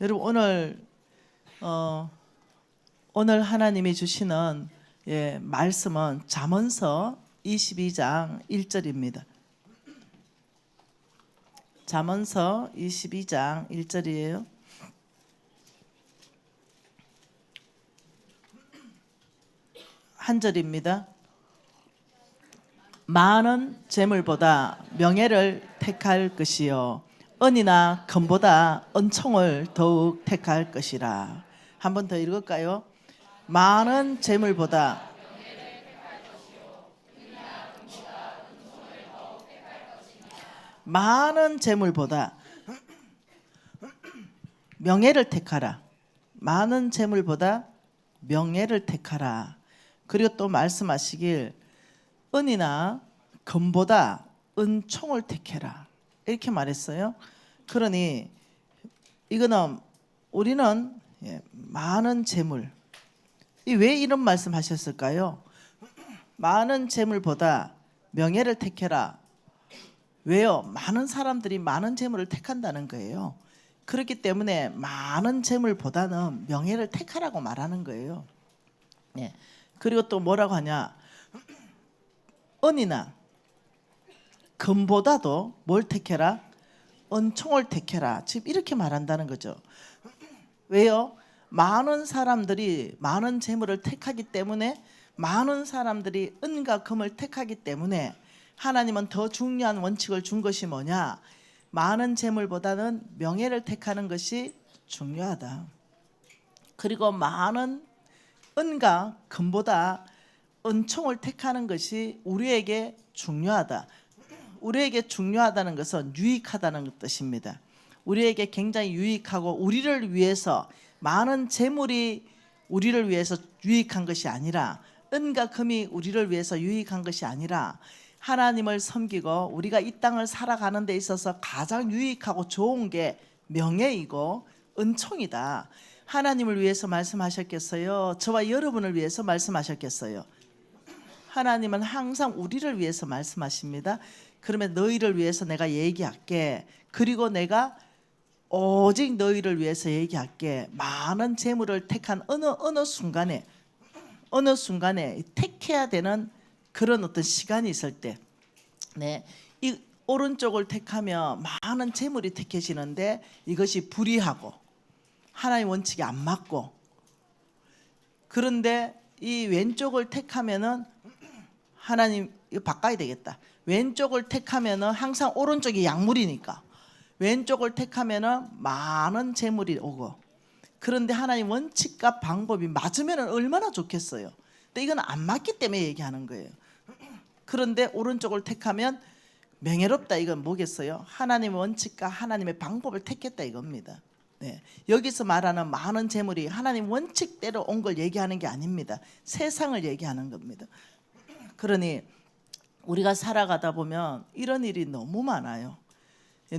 여러분 오늘 하나님이 주시는 말씀은 잠언서 22장 1절입니다. 잠언서 22장 1절이에요. 한 절입니다. 많은 재물보다 명예를 택할 것이요 은이나 금보다 은총을 더욱 택할 것이라. 한 번 더 읽을까요? 많은 재물보다 많은 재물보다 명예를 택하라. 많은 재물보다 명예를 택하라. 그리고 또 말씀하시길 은이나 금보다 은총을 택해라. 이렇게 말했어요. 그러니 이거는 우리는 많은 재물, 왜 이런 말씀 하셨을까요? 많은 재물보다 명예를 택해라. 왜요? 많은 사람들이 많은 재물을 택한다는 거예요. 그렇기 때문에 많은 재물보다는 명예를 택하라고 말하는 거예요. 그리고 또 뭐라고 하냐? 은이나 금보다도 뭘 택해라? 은총을 택해라. 지금 이렇게 말한다는 거죠. 왜요? 많은 사람들이 많은 재물을 택하기 때문에, 많은 사람들이 은과 금을 택하기 때문에 하나님은 더 중요한 원칙을 준 것이 뭐냐? 많은 재물보다는 명예를 택하는 것이 중요하다. 그리고 많은 은과 금보다 은총을 택하는 것이 우리에게 중요하다. 우리에게 중요하다는 것은 유익하다는 뜻입니다. 우리에게 굉장히 유익하고, 우리를 위해서 많은 재물이 우리를 위해서 유익한 것이 아니라, 은과 금이 우리를 위해서 유익한 것이 아니라, 하나님을 섬기고 우리가 이 땅을 살아가는 데 있어서 가장 유익하고 좋은 게 명예이고 은총이다. 하나님을 위해서 말씀하셨겠어요? 저와 여러분을 위해서 말씀하셨겠어요? 하나님은 항상 우리를 위해서 말씀하십니다. 그러면 너희를 위해서 내가 얘기할게. 그리고 내가 오직 너희를 위해서 얘기할게. 많은 재물을 택한 어느 순간에 택해야 되는 그런 어떤 시간이 있을 때, 이 오른쪽을 택하면 많은 재물이 택해지는데 이것이 불의하고 하나님 원칙에 안 맞고, 그런데 이 왼쪽을 택하면은 하나님 이거 바꿔야 되겠다. 왼쪽을 택하면은 항상 오른쪽이 약물이니까 왼쪽을 택하면은 많은 재물이 오고, 그런데 하나님 원칙과 방법이 맞으면은 얼마나 좋겠어요. 근데 이건 안 맞기 때문에 얘기하는 거예요. 그런데 오른쪽을 택하면 명예롭다. 이건 뭐겠어요? 하나님의 원칙과 하나님의 방법을 택했다 이겁니다. 여기서 말하는 많은 재물이 하나님 원칙대로 온 걸 얘기하는 게 아닙니다. 세상을 얘기하는 겁니다. 그러니 우리가 살아가다 보면 이런 일이 너무 많아요.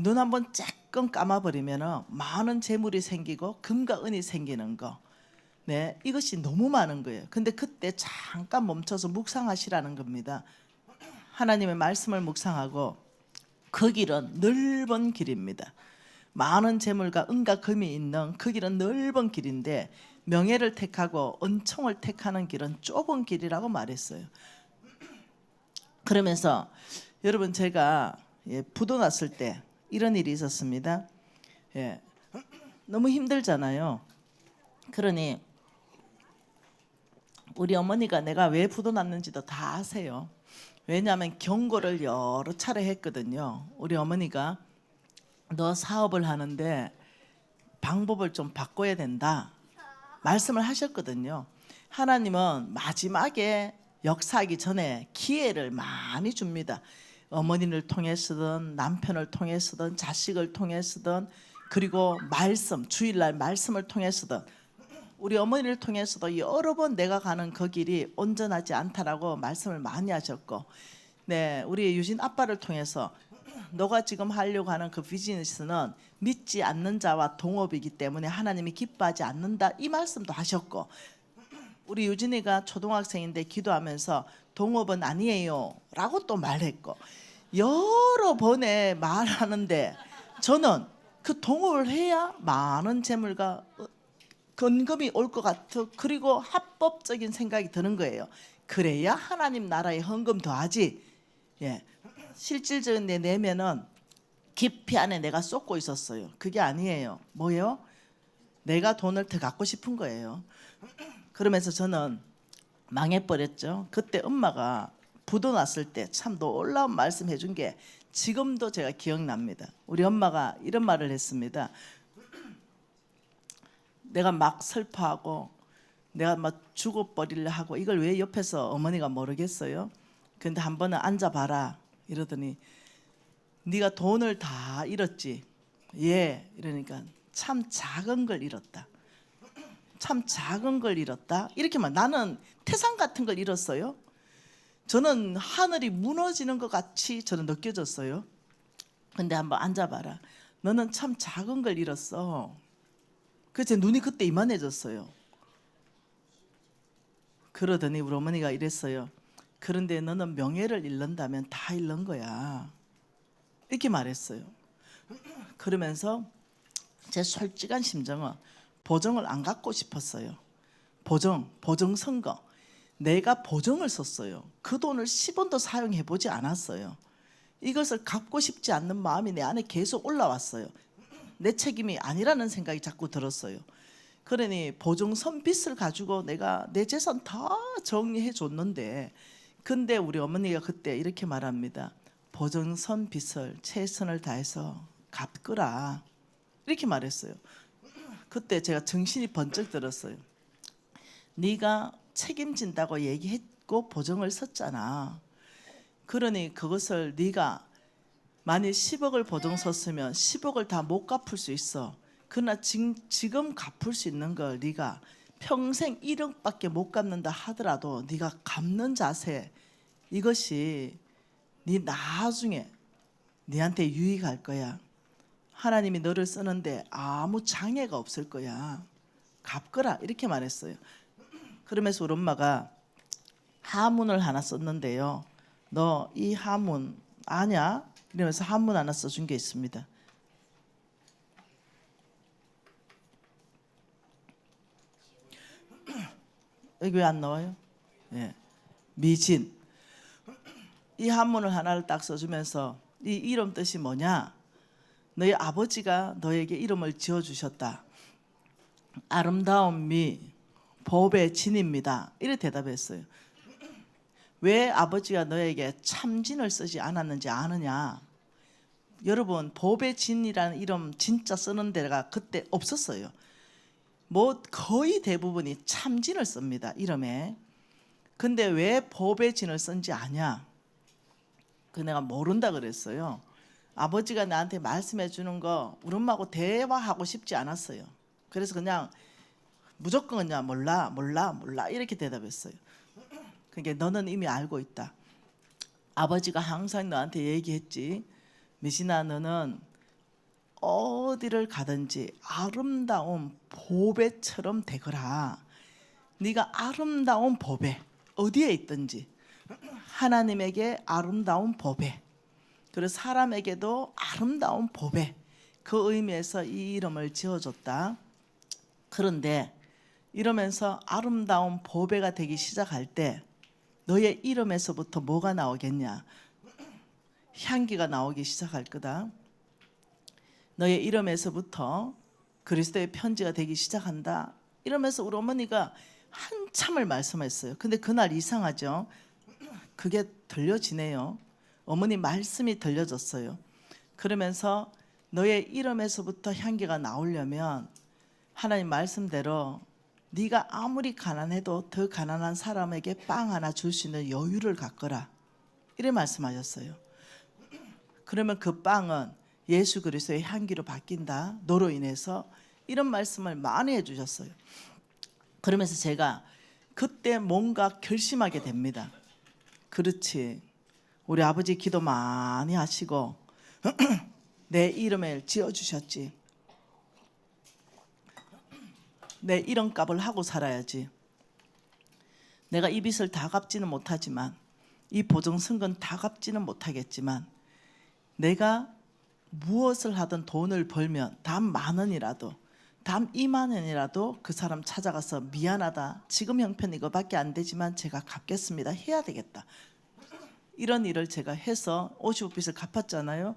눈 한번 쬐끔 감아버리면 많은 재물이 생기고 금과 은이 생기는 거, 이것이 너무 많은 거예요. 근데 그때 잠깐 멈춰서 묵상하시라는 겁니다. 하나님의 말씀을 묵상하고, 그 길은 넓은 길입니다. 많은 재물과 은과 금이 있는 그 길은 넓은 길인데, 명예를 택하고 은총을 택하는 길은 좁은 길이라고 말했어요. 그러면서 여러분, 제가 부도 났을 때 이런 일이 있었습니다. 너무 힘들잖아요. 그러니 우리 어머니가 내가 왜 부도 났는지도 다 아세요. 왜냐하면 경고를 여러 차례 했거든요. 우리 어머니가 너 사업을 하는데 방법을 좀 바꿔야 된다 말씀을 하셨거든요. 하나님은 마지막에 역사하기 전에 기회를 많이 줍니다. 어머니를 통해서든 남편을 통해서든 자식을 통해서든, 그리고 말씀, 주일날 말씀을 통해서든, 우리 어머니를 통해서도 여러 번 내가 가는 그 길이 온전하지 않다라고 말씀을 많이 하셨고, 우리 유진 아빠를 통해서 너가 지금 하려고 하는 그 비즈니스는 믿지 않는 자와 동업이기 때문에 하나님이 기뻐하지 않는다, 이 말씀도 하셨고, 우리 유진이가 초등학생인데 기도하면서 동업은 아니에요 라고 또 말했고, 여러 번에 말하는데 저는 그 동업을 해야 많은 재물과 건금이 올 것 같아. 그리고 합법적인 생각이 드는 거예요. 그래야 하나님 나라에 헌금 더하지. 예, 실질적인 내 내면은 깊이 안에 내가 쏟고 있었어요. 그게 아니에요. 뭐예요? 내가 돈을 더 갖고 싶은 거예요. 그러면서 저는 망해버렸죠. 그때 엄마가 부도 났을 때 참 놀라운 말씀 해준 게 지금도 제가 기억납니다. 우리 엄마가 이런 말을 했습니다. 내가 막 슬퍼하고 내가 막 죽어버리려 하고 이걸 왜 옆에서 어머니가 모르겠어요. 근데 한 번은 앉아봐라 이러더니 네가 돈을 다 잃었지. 예, 이러니까 참 작은 걸 잃었다. 참 작은 걸 잃었다. 이렇게만 나는 태산 같은 걸 잃었어요. 저는 하늘이 무너지는 것 같이 저는 느껴졌어요. 근데 한번 앉아봐라. 너는 참 작은 걸 잃었어. 그래서 눈이 그때 이만해졌어요. 그러더니 우리 어머니가 이랬어요. 그런데 너는 명예를 잃는다면 다 잃는 거야. 이렇게 말했어요. 그러면서 제 솔직한 심정은 보증을 안 갖고 싶었어요. 보증 선거. 내가 보증을 썼어요. 그 돈을 10원도 사용해 보지 않았어요. 이것을 갚고 싶지 않는 마음이 내 안에 계속 올라왔어요. 내 책임이 아니라는 생각이 자꾸 들었어요. 그러니 보증선 빚을 가지고 내가 내 재산 다 정리해 줬는데, 근데 우리 어머니가 그때 이렇게 말합니다. 보증선 빚을 최선을 다해서 갚거라. 이렇게 말했어요. 그때 제가 정신이 번쩍 들었어요. 네가 책임진다고 얘기했고 보증을 썼잖아. 그러니 그것을 네가 만일 10억을 보증 썼으면 10억을 다 못 갚을 수 있어. 그러나 지금 갚을 수 있는 걸 네가 평생 1억밖에 못 갚는다 하더라도 네가 갚는 자세, 이것이 네 나중에 네한테 유익할 거야. 하나님이 너를 쓰는데 아무 장애가 없을 거야. 갚거라 이렇게 말했어요. 그러면서 우리 엄마가 하문을 하나 썼는데요. 너 이 하문 아냐? 이러면서 하문 하나 써준 게 있습니다. 여기 왜 안 나와요? 예, 미진. 이 한문을 하나를 딱 써주면서 이 이름 뜻이 뭐냐? 너희 아버지가 너에게 이름을 지어주셨다. 아름다운 미, 법의 진입니다. 이렇게 대답했어요. 왜 아버지가 너에게 참진을 쓰지 않았는지 아느냐? 여러분, 법의 진이라는 이름 진짜 쓰는 데가 그때 없었어요. 뭐 거의 대부분이 참진을 씁니다, 이름에. 근데 왜 법의 진을 쓴지 아냐? 그 내가 모른다 그랬어요. 아버지가 나한테 말씀해 주는 거 우리 엄마하고 대화하고 싶지 않았어요. 그래서 그냥 무조건 그냥 몰라 이렇게 대답했어요. 그러니까 너는 이미 알고 있다. 아버지가 항상 너한테 얘기했지. 미신아, 너는 어디를 가든지 아름다운 보배처럼 되거라. 네가 아름다운 보배, 어디에 있든지 하나님에게 아름다운 보배, 그리고 사람에게도 아름다운 보배, 그 의미에서 이 이름을 지어줬다. 그런데 이러면서 아름다운 보배가 되기 시작할 때 너의 이름에서부터 뭐가 나오겠냐? 향기가 나오기 시작할 거다. 너의 이름에서부터 그리스도의 편지가 되기 시작한다. 이러면서 우리 어머니가 한참을 말씀했어요. 근데 그날 이상하죠? 그게 들려지네요. 어머니 말씀이 들려졌어요. 그러면서 너의 이름에서부터 향기가 나오려면 하나님 말씀대로 네가 아무리 가난해도 더 가난한 사람에게 빵 하나 줄 수 있는 여유를 갖거라. 이래 말씀하셨어요. 그러면 그 빵은 예수 그리스도의 향기로 바뀐다. 너로 인해서 이런 말씀을 많이 해주셨어요. 그러면서 제가 그때 뭔가 결심하게 됩니다. 그렇지. 우리 아버지 기도 많이 하시고 내 이름을 지어주셨지. 내 이름값을 하고 살아야지. 내가 이 빚을 다 갚지는 못하지만, 이 보증 쓴 건 다 갚지는 못하겠지만, 내가 무엇을 하든 돈을 벌면 단 10,000원이라도 단 20,000원이라도 그 사람 찾아가서 미안하다, 지금 형편 이거밖에 안 되지만 제가 갚겠습니다, 해야 되겠다. 이런 일을 제가 해서 55빚을 갚았잖아요.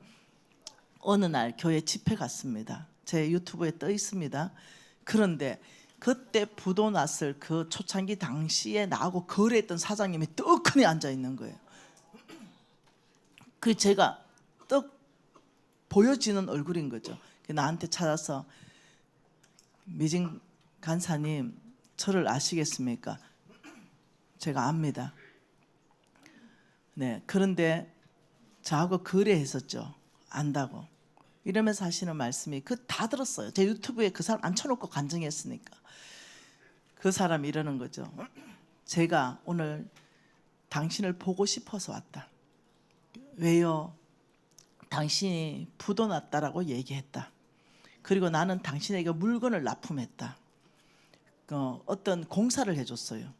어느 날 교회 집회 갔습니다. 제 유튜브에 떠 있습니다. 그런데 그때 부도 났을 그 초창기 당시에 나하고 거래했던 사장님이 떡하니 앉아 있는 거예요. 그 제가 떡 보여지는 얼굴인 거죠. 나한테 찾아서 미진 간사님, 저를 아시겠습니까? 제가 압니다. 네, 그런데 저하고 거래했었죠. 안다고. 이러면서 하시는 말씀이 다 들었어요. 제 유튜브에 그 사람 앉혀놓고 간증했으니까. 그 사람이 이러는 거죠. 제가 오늘 당신을 보고 싶어서 왔다. 왜요? 당신이 부도 났다라고 얘기했다. 그리고 나는 당신에게 물건을 납품했다. 어떤 공사를 해줬어요.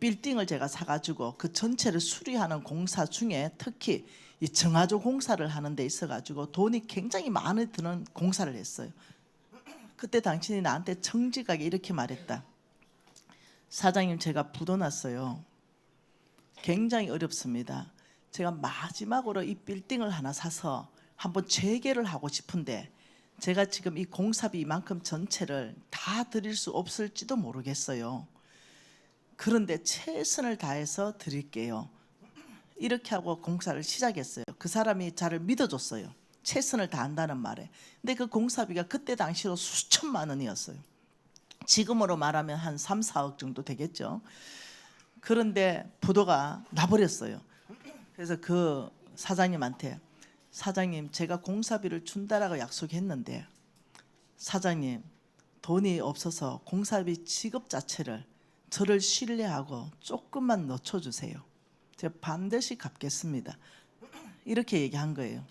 빌딩을 제가 사가지고 그 전체를 수리하는 공사 중에 특히 이 정화조 공사를 하는 데 있어가지고 돈이 굉장히 많이 드는 공사를 했어요. 그때 당신이 나한테 정직하게 이렇게 말했다. 사장님, 제가 부도 났어요. 굉장히 어렵습니다. 제가 마지막으로 이 빌딩을 하나 사서 한번 재개를 하고 싶은데 제가 지금 이 공사비 이만큼 전체를 다 드릴 수 없을지도 모르겠어요. 그런데 최선을 다해서 드릴게요. 이렇게 하고 공사를 시작했어요. 그 사람이 저를 믿어줬어요. 최선을 다한다는 말에. 근데 그 공사비가 그때 당시로 수천만 원이었어요. 지금으로 말하면 한 3, 4억 정도 되겠죠. 그런데 부도가 나버렸어요. 그래서 그 사장님한테, 사장님, 제가 공사비를 준다라고 약속했는데 사장님, 돈이 없어서 공사비 지급 자체를 저를 신뢰하고 조금만 늦춰주세요. 제가 반드시 갚겠습니다. 이렇게 얘기한 거예요.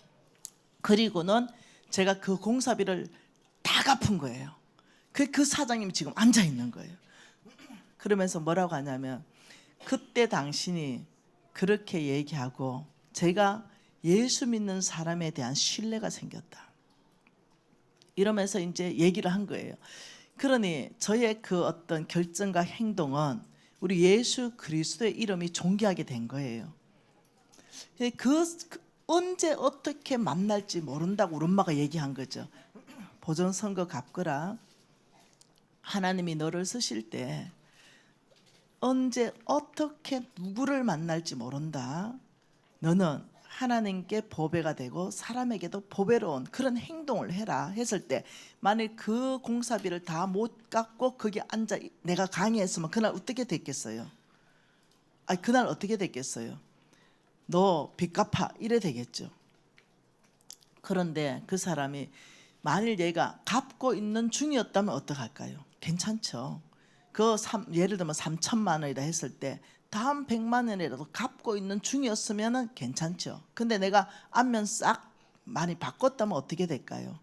그리고는 제가 그 공사비를 다 갚은 거예요. 그 사장님이 지금 앉아 있는 거예요. 그러면서 뭐라고 하냐면, 그때 당신이 그렇게 얘기하고 제가 예수 믿는 사람에 대한 신뢰가 생겼다. 이러면서 이제 얘기를 한 거예요. 그러니 저의 그 어떤 결정과 행동은 우리 예수 그리스도의 이름이 존귀하게 된 거예요. 언제 어떻게 만날지 모른다고 우리 엄마가 얘기한 거죠. 보존선거 갚거라. 하나님이 너를 쓰실 때 언제 어떻게 누구를 만날지 모른다. 너는 하나님께 보배가 되고 사람에게도 보배로운 그런 행동을 해라 했을 때, 만일 그 공사비를 다 못 갚고 거기 앉아 내가 강의했으면 그날 어떻게 됐겠어요? 그날 어떻게 됐겠어요? 너 빚 갚아 이래 되겠죠. 그런데 그 사람이 만일 얘가 갚고 있는 중이었다면 어떡할까요? 괜찮죠. 예를 들면 3천만 원이라 했을 때 다음 100만 원이라도 갚고 있는 중이었으면 괜찮죠. 근데 내가 안면 싹 많이 바꿨다면 어떻게 될까요?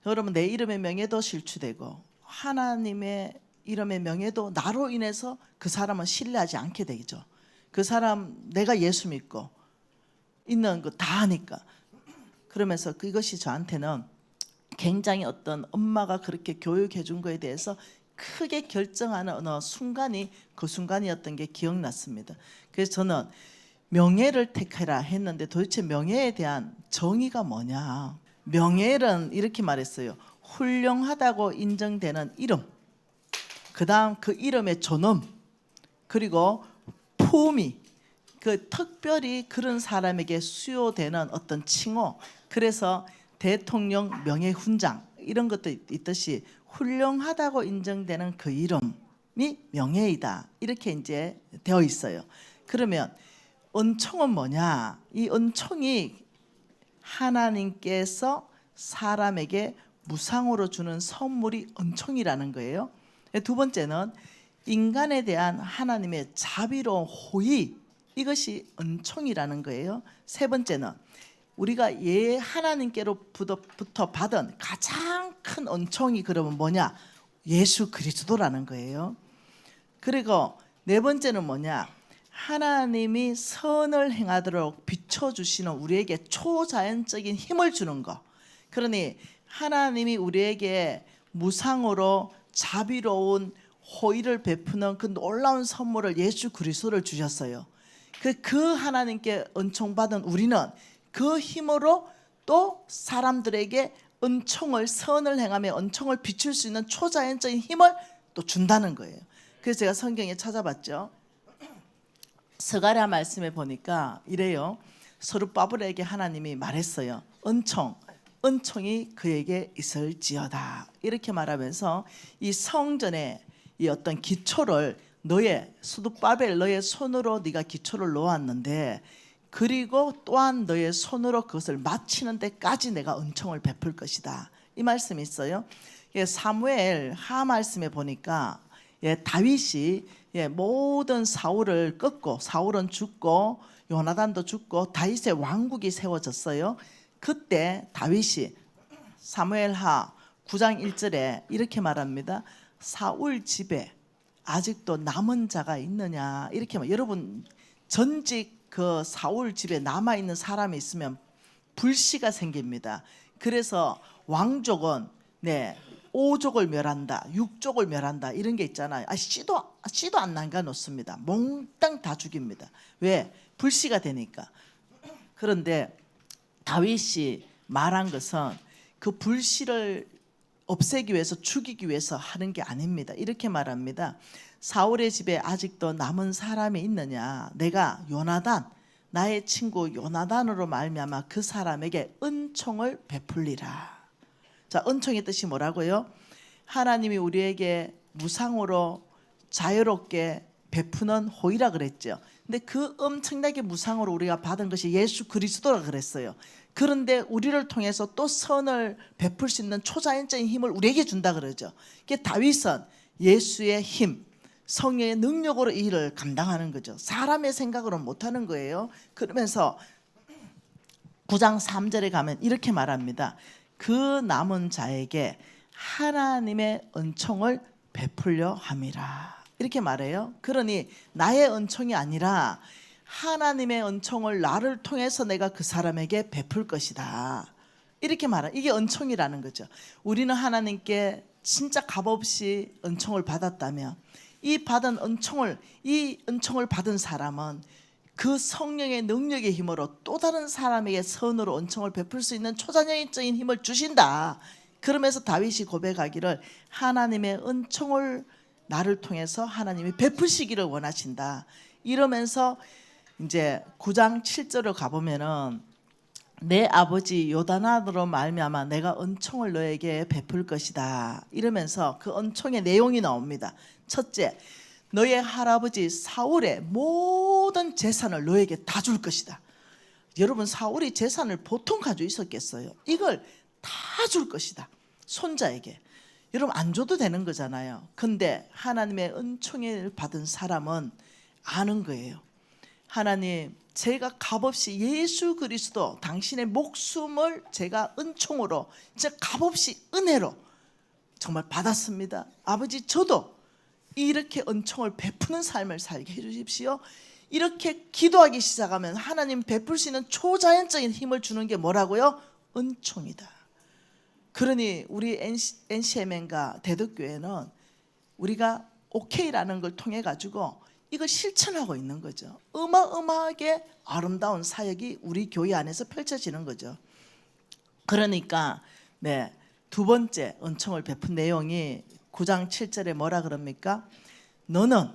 그러면 내 이름의 명예도 실추되고 하나님의 이름의 명예도 나로 인해서 그 사람은 신뢰하지 않게 되죠. 그 사람 내가 예수 믿고 있는 거 다 하니까. 그러면서 그것이 저한테는 굉장히 어떤 엄마가 그렇게 교육해 준 거에 대해서 크게 결정하는 어느 순간이 그 순간이었던 게 기억났습니다. 그래서 저는 명예를 택해라 했는데 도대체 명예에 대한 정의가 뭐냐. 명예는 이렇게 말했어요. 훌륭하다고 인정되는 이름, 그 다음 그 이름의 존엄, 그리고 품위, 그 특별히 그런 사람에게 수요되는 어떤 칭호. 그래서 대통령 명예훈장 이런 것도 있듯이 훌륭하다고 인정되는 그 이름이 명예이다. 이렇게 이제 되어 있어요. 그러면 은총은 뭐냐? 이 은총이 하나님께서 사람에게 무상으로 주는 선물이 은총이라는 거예요. 두 번째는 인간에 대한 하나님의 자비로운 호의, 이것이 은총이라는 거예요. 세 번째는 우리가 하나님께로부터 받은 가장 큰 은총이 그러면 뭐냐? 예수 그리스도라는 거예요. 그리고 네 번째는 뭐냐? 하나님이 선을 행하도록 비춰주시는 우리에게 초자연적인 힘을 주는 거. 그러니 하나님이 우리에게 무상으로 자비로운 호의를 베푸는 그 놀라운 선물을 예수 그리스도를 주셨어요. 그 하나님께 은총받은 우리는 그 힘으로 또 사람들에게 은총을, 선을 행하며 은총을 비출 수 있는 초자연적인 힘을 또 준다는 거예요. 그래서 제가 성경에 찾아봤죠. 스가랴 말씀에 보니까 이래요. 스룹바벨에게 하나님이 말했어요. 은총이 그에게 있을지어다. 이렇게 말하면서 이 성전에 이 어떤 기초를 스룹바벨 너의 손으로 네가 기초를 놓았는데, 그리고 또한 너의 손으로 그것을 마치는 데까지 내가 은총을 베풀 것이다. 이 말씀이 있어요. 사무엘 하 말씀에 보니까 다윗이 모든 사울을 꺾고, 사울은 죽고 요나단도 죽고 다윗의 왕국이 세워졌어요. 그때 다윗이 사무엘하 9장 1절에 이렇게 말합니다. 사울 집에 아직도 남은 자가 있느냐, 이렇게 여러분 전직 그 사울 집에 남아있는 사람이 있으면 불씨가 생깁니다. 그래서 왕족은 5족을 멸한다, 6족을 멸한다, 이런 게 있잖아요. 씨도 안 남겨 놓습니다. 몽땅 다 죽입니다. 왜? 불씨가 되니까. 그런데 다윗이 말한 것은 그 불씨를 없애기 위해서, 죽이기 위해서 하는 게 아닙니다. 이렇게 말합니다. 사울의 집에 아직도 남은 사람이 있느냐, 내가 요나단, 나의 친구 요나단으로 말미암아 그 사람에게 은총을 베풀리라. 자, 은총의 뜻이 뭐라고요? 하나님이 우리에게 무상으로 자유롭게 베푸는 호의라 그랬죠. 근데 그 엄청나게 무상으로 우리가 받은 것이 예수 그리스도라 그랬어요. 그런데 우리를 통해서 또 선을 베풀 수 있는 초자연적인 힘을 우리에게 준다 그러죠. 다윗은 예수의 힘, 성령의 능력으로 이 일을 감당하는 거죠. 사람의 생각으로는 못하는 거예요. 그러면서 9장 3절에 가면 이렇게 말합니다. 그 남은 자에게 하나님의 은총을 베풀려 함이라. 이렇게 말해요. 그러니 나의 은총이 아니라 하나님의 은총을 나를 통해서 내가 그 사람에게 베풀 것이다. 이렇게 말한, 이게 은총이라는 거죠. 우리는 하나님께 진짜 값없이 은총을 받았다면 이 은총을 받은 사람은 그 성령의 능력의 힘으로 또 다른 사람에게 선으로 은총을 베풀 수 있는 초자연적인 힘을 주신다. 그러면서 다윗이 고백하기를 하나님의 은총을 나를 통해서 하나님이 베푸시기를 원하신다. 이러면서 이제 9장 7절로 가보면은 내 아버지 요다나로 말미암아 내가 은총을 너에게 베풀 것이다. 이러면서 그 은총의 내용이 나옵니다. 첫째, 너의 할아버지 사울의 모든 재산을 너에게 다 줄 것이다. 여러분, 사울이 재산을 보통 가지고 있었겠어요? 이걸 다 줄 것이다. 손자에게. 여러분, 안 줘도 되는 거잖아요. 근데 하나님의 은총을 받은 사람은 아는 거예요. 하나님, 제가 값없이 예수 그리스도 당신의 목숨을 제가 은총으로, 진짜 값없이 은혜로 정말 받았습니다. 아버지, 저도 이렇게 은총을 베푸는 삶을 살게 해주십시오. 이렇게 기도하기 시작하면 하나님 베풀 수 있는 초자연적인 힘을 주는 게 뭐라고요? 은총이다. 그러니 우리 NCMN과 대덕교회는 우리가 OK라는 걸 통해 가지고 이걸 실천하고 있는 거죠. 어마어마하게 아름다운 사역이 우리 교회 안에서 펼쳐지는 거죠. 그러니까 두 번째 은총을 베푼 내용이 9장 7절에 뭐라 그럽니까? 너는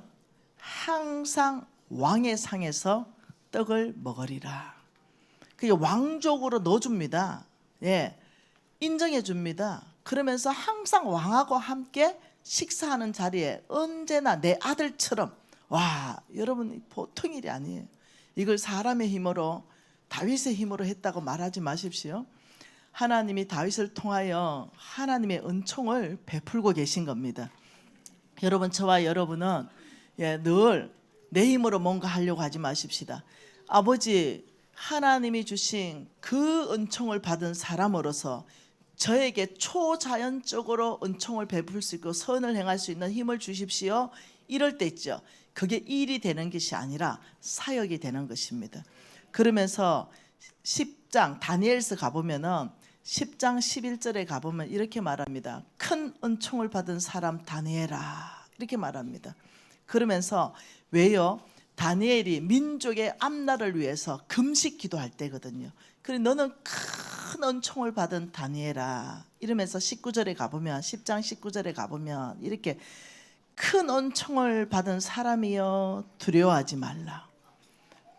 항상 왕의 상에서 떡을 먹으리라. 그게 왕족으로 넣어줍니다. 인정해 줍니다. 그러면서 항상 왕하고 함께 식사하는 자리에 언제나 내 아들처럼. 와, 여러분, 보통 일이 아니에요. 이걸 사람의 힘으로, 다윗의 힘으로 했다고 말하지 마십시오. 하나님이 다윗을 통하여 하나님의 은총을 베풀고 계신 겁니다. 여러분, 저와 여러분은 늘 내 힘으로 뭔가 하려고 하지 마십시다. 아버지, 하나님이 주신 그 은총을 받은 사람으로서 저에게 초자연적으로 은총을 베풀 수 있고 선을 행할 수 있는 힘을 주십시오. 이럴 때 있죠. 그게 일이 되는 것이 아니라 사역이 되는 것입니다. 그러면서 10장 다니엘서 가보면은 10장 11절에 가보면 이렇게 말합니다. 큰 은총을 받은 사람 다니엘아, 이렇게 말합니다. 그러면서 왜요? 다니엘이 민족의 앞날을 위해서 금식 기도할 때거든요. 그래 너는 큰 은총을 받은 다니엘아 이러면서 19절에 가보면 10장 19절에 가보면 이렇게 큰 은총을 받은 사람이여 두려워하지 말라.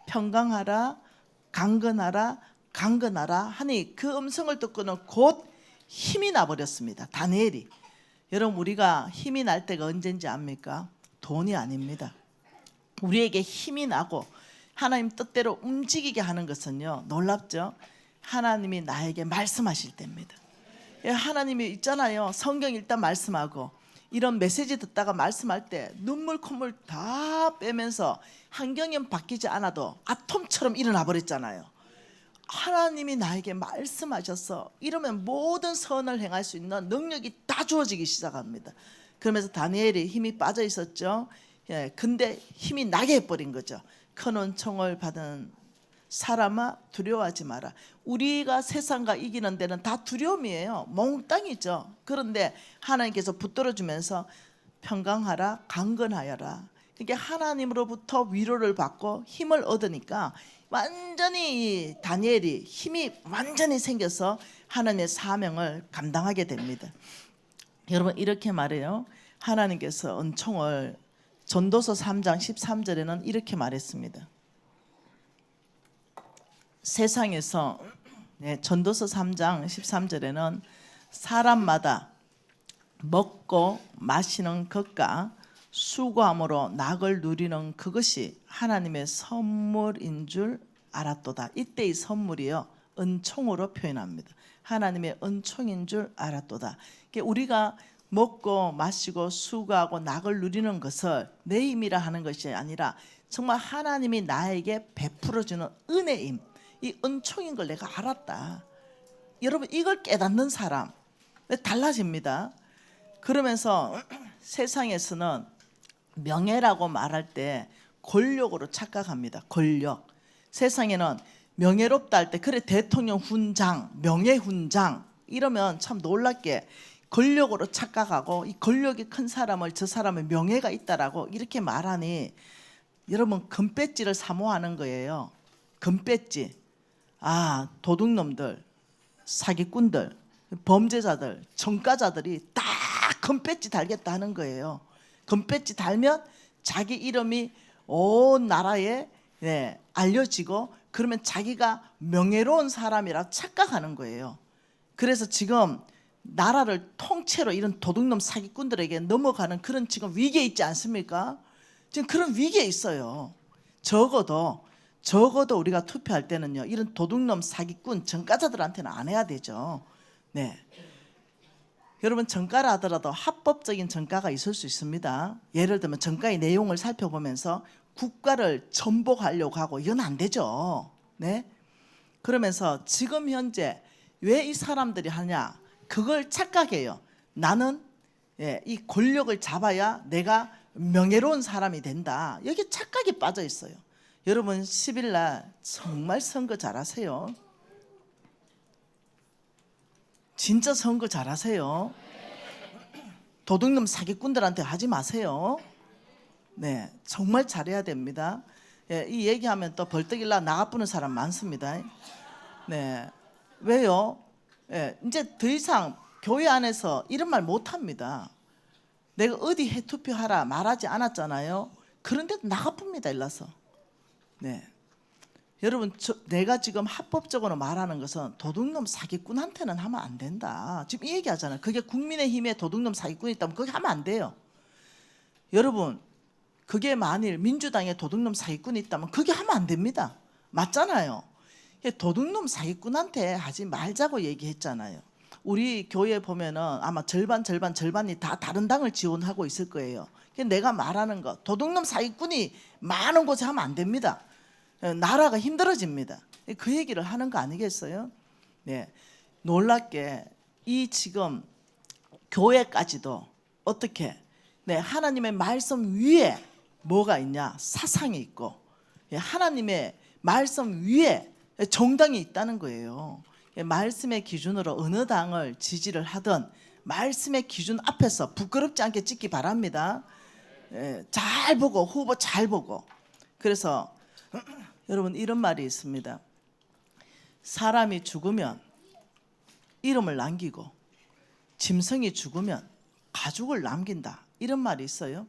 평강하라, 강건하라, 강건하라 하니 그 음성을 듣고는 곧 힘이 나버렸습니다. 다니엘이. 여러분 우리가 힘이 날 때가 언제인지 압니까? 돈이 아닙니다. 우리에게 힘이 나고 하나님 뜻대로 움직이게 하는 것은요, 놀랍죠? 하나님이 나에게 말씀하실 때입니다. 하나님이 있잖아요. 성경 일단 말씀하고 이런 메시지 듣다가 말씀할 때 눈물 콧물 다 빼면서 환경은 바뀌지 않아도 아톰처럼 일어나 버렸잖아요. 하나님이 나에게 말씀하셔서 이러면 모든 선을 행할 수 있는 능력이 다 주어지기 시작합니다. 그러면서 다니엘이 힘이 빠져 있었죠. 근데 힘이 나게 해버린 거죠. 큰 은총을 받은 사람아 두려워하지 마라. 우리가 세상과 이기는 데는 다 두려움이에요. 몽땅이죠. 그런데 하나님께서 붙들어주면서 평강하라, 강건하여라. 그러니까 하나님으로부터 위로를 받고 힘을 얻으니까 완전히 다니엘이 힘이 완전히 생겨서 하나님의 사명을 감당하게 됩니다. 여러분 이렇게 말해요. 하나님께서 은총을 전도서 3장 13절에는 이렇게 말했습니다. 세상에서 전도서 3장 13절에는 사람마다 먹고 마시는 것과 수고함으로 낙을 누리는 그것이 하나님의 선물인 줄 알았도다. 이때의 선물이요 은총으로 표현합니다. 하나님의 은총인 줄 알았도다. 우리가 먹고 마시고 수고하고 낙을 누리는 것을 내 힘이라 하는 것이 아니라 정말 하나님이 나에게 베풀어주는 은혜임, 이 은총인 걸 내가 알았다. 여러분 이걸 깨닫는 사람 달라집니다. 그러면서 세상에서는 명예라고 말할 때 권력으로 착각합니다. 권력. 세상에는 명예롭다 할 때 그래 대통령 훈장, 명예 훈장 이러면 참 놀랍게 권력으로 착각하고 이 권력이 큰 사람을 저 사람의 명예가 있다라고 이렇게 말하니 여러분 금배지를 사모하는 거예요. 금배지. 아, 도둑놈들, 사기꾼들, 범죄자들, 전과자들이 다 금배지 달겠다 하는 거예요. 금배지 달면 자기 이름이 온 나라에 알려지고 그러면 자기가 명예로운 사람이라 착각하는 거예요. 그래서 지금 나라를 통째로 이런 도둑놈 사기꾼들에게 넘어가는 그런 지금 위기에 있지 않습니까? 지금 그런 위기에 있어요. 적어도 우리가 투표할 때는요 이런 도둑놈 사기꾼 전과자들한테는 안 해야 되죠. 네. 여러분 전과라 하더라도 합법적인 전과가 있을 수 있습니다. 예를 들면 전과의 내용을 살펴보면서 국가를 전복하려고 하고 이건 안 되죠. 네. 그러면서 지금 현재 왜 이 사람들이 하냐? 그걸 착각해요. 나는 이 권력을 잡아야 내가 명예로운 사람이 된다. 여기 착각이 빠져 있어요. 여러분 10일 날 정말 선거 잘하세요. 진짜 선거 잘하세요. 도둑놈 사기꾼들한테 하지 마세요. 네, 정말 잘해야 됩니다. 이 얘기하면 또 벌떡일라 나가부는 사람 많습니다. 네, 왜요? 이제 더 이상 교회 안에서 이런 말 못합니다. 내가 어디 해 투표하라 말하지 않았잖아요. 그런데도 나가쁩니다. 일러서. 네. 여러분 내가 지금 합법적으로 말하는 것은 도둑놈 사기꾼한테는 하면 안 된다. 지금 이 얘기하잖아요. 그게 국민의힘에 도둑놈 사기꾼이 있다면 그게 하면 안 돼요. 여러분 그게 만일 민주당에 도둑놈 사기꾼이 있다면 그게 하면 안 됩니다. 맞잖아요. 도둑놈 사기꾼한테 하지 말자고 얘기했잖아요. 우리 교회 보면은 아마 절반이 다 다른 당을 지원하고 있을 거예요. 내가 말하는 거 도둑놈 사기꾼이 많은 곳에 하면 안 됩니다. 나라가 힘들어집니다. 그 얘기를 하는 거 아니겠어요? 네, 놀랍게 이 지금 교회까지도 어떻게 하나님의 말씀 위에 뭐가 있냐? 사상이 있고 하나님의 말씀 위에 정당이 있다는 거예요. 말씀의 기준으로 어느 당을 지지를 하든 말씀의 기준 앞에서 부끄럽지 않게 찍기 바랍니다. 잘 보고 후보 잘 보고. 그래서 여러분 이런 말이 있습니다. 사람이 죽으면 이름을 남기고 짐승이 죽으면 가죽을 남긴다, 이런 말이 있어요.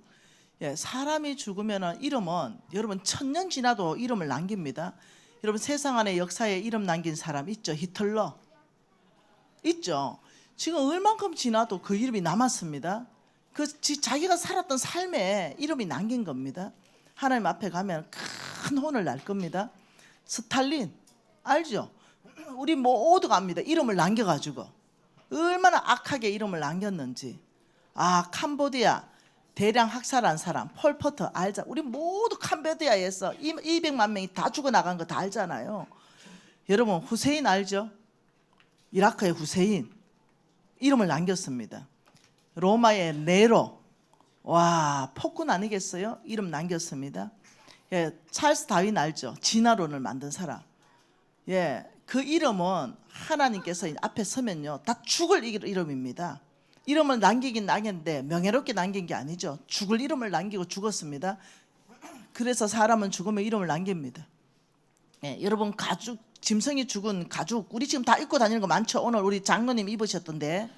사람이 죽으면 이름은 여러분 1000년 지나도 이름을 남깁니다. 여러분 세상 안에 역사에 이름 남긴 사람 있죠? 히틀러 있죠? 지금 얼만큼 지나도 그 이름이 남았습니다. 자기가 살았던 삶에 이름이 남긴 겁니다. 하나님 앞에 가면 큰 혼을 날 겁니다. 스탈린 알죠? 우리 모두가 압니다. 이름을 남겨가지고 얼마나 악하게 이름을 남겼는지. 캄보디아 대량 학살한 사람 폴포트 알자. 우리 모두 캄보디아에서 200만 명이 다 죽어나간 거 다 알잖아요. 여러분 후세인 알죠? 이라크의 후세인 이름을 남겼습니다. 로마의 네로, 폭군 아니겠어요? 이름 남겼습니다. 찰스 다윈 알죠? 진화론을 만든 사람. 그 이름은 하나님께서 앞에 서면요 다 죽을 이름입니다. 이름을 남기긴 남겼는데 명예롭게 남긴 게 아니죠. 죽을 이름을 남기고 죽었습니다. 그래서 사람은 죽으면 이름을 남깁니다. 여러분 가죽, 짐승이 죽은 가죽 우리 지금 다 입고 다니는 거 많죠? 오늘 우리 장로님 입으셨던데.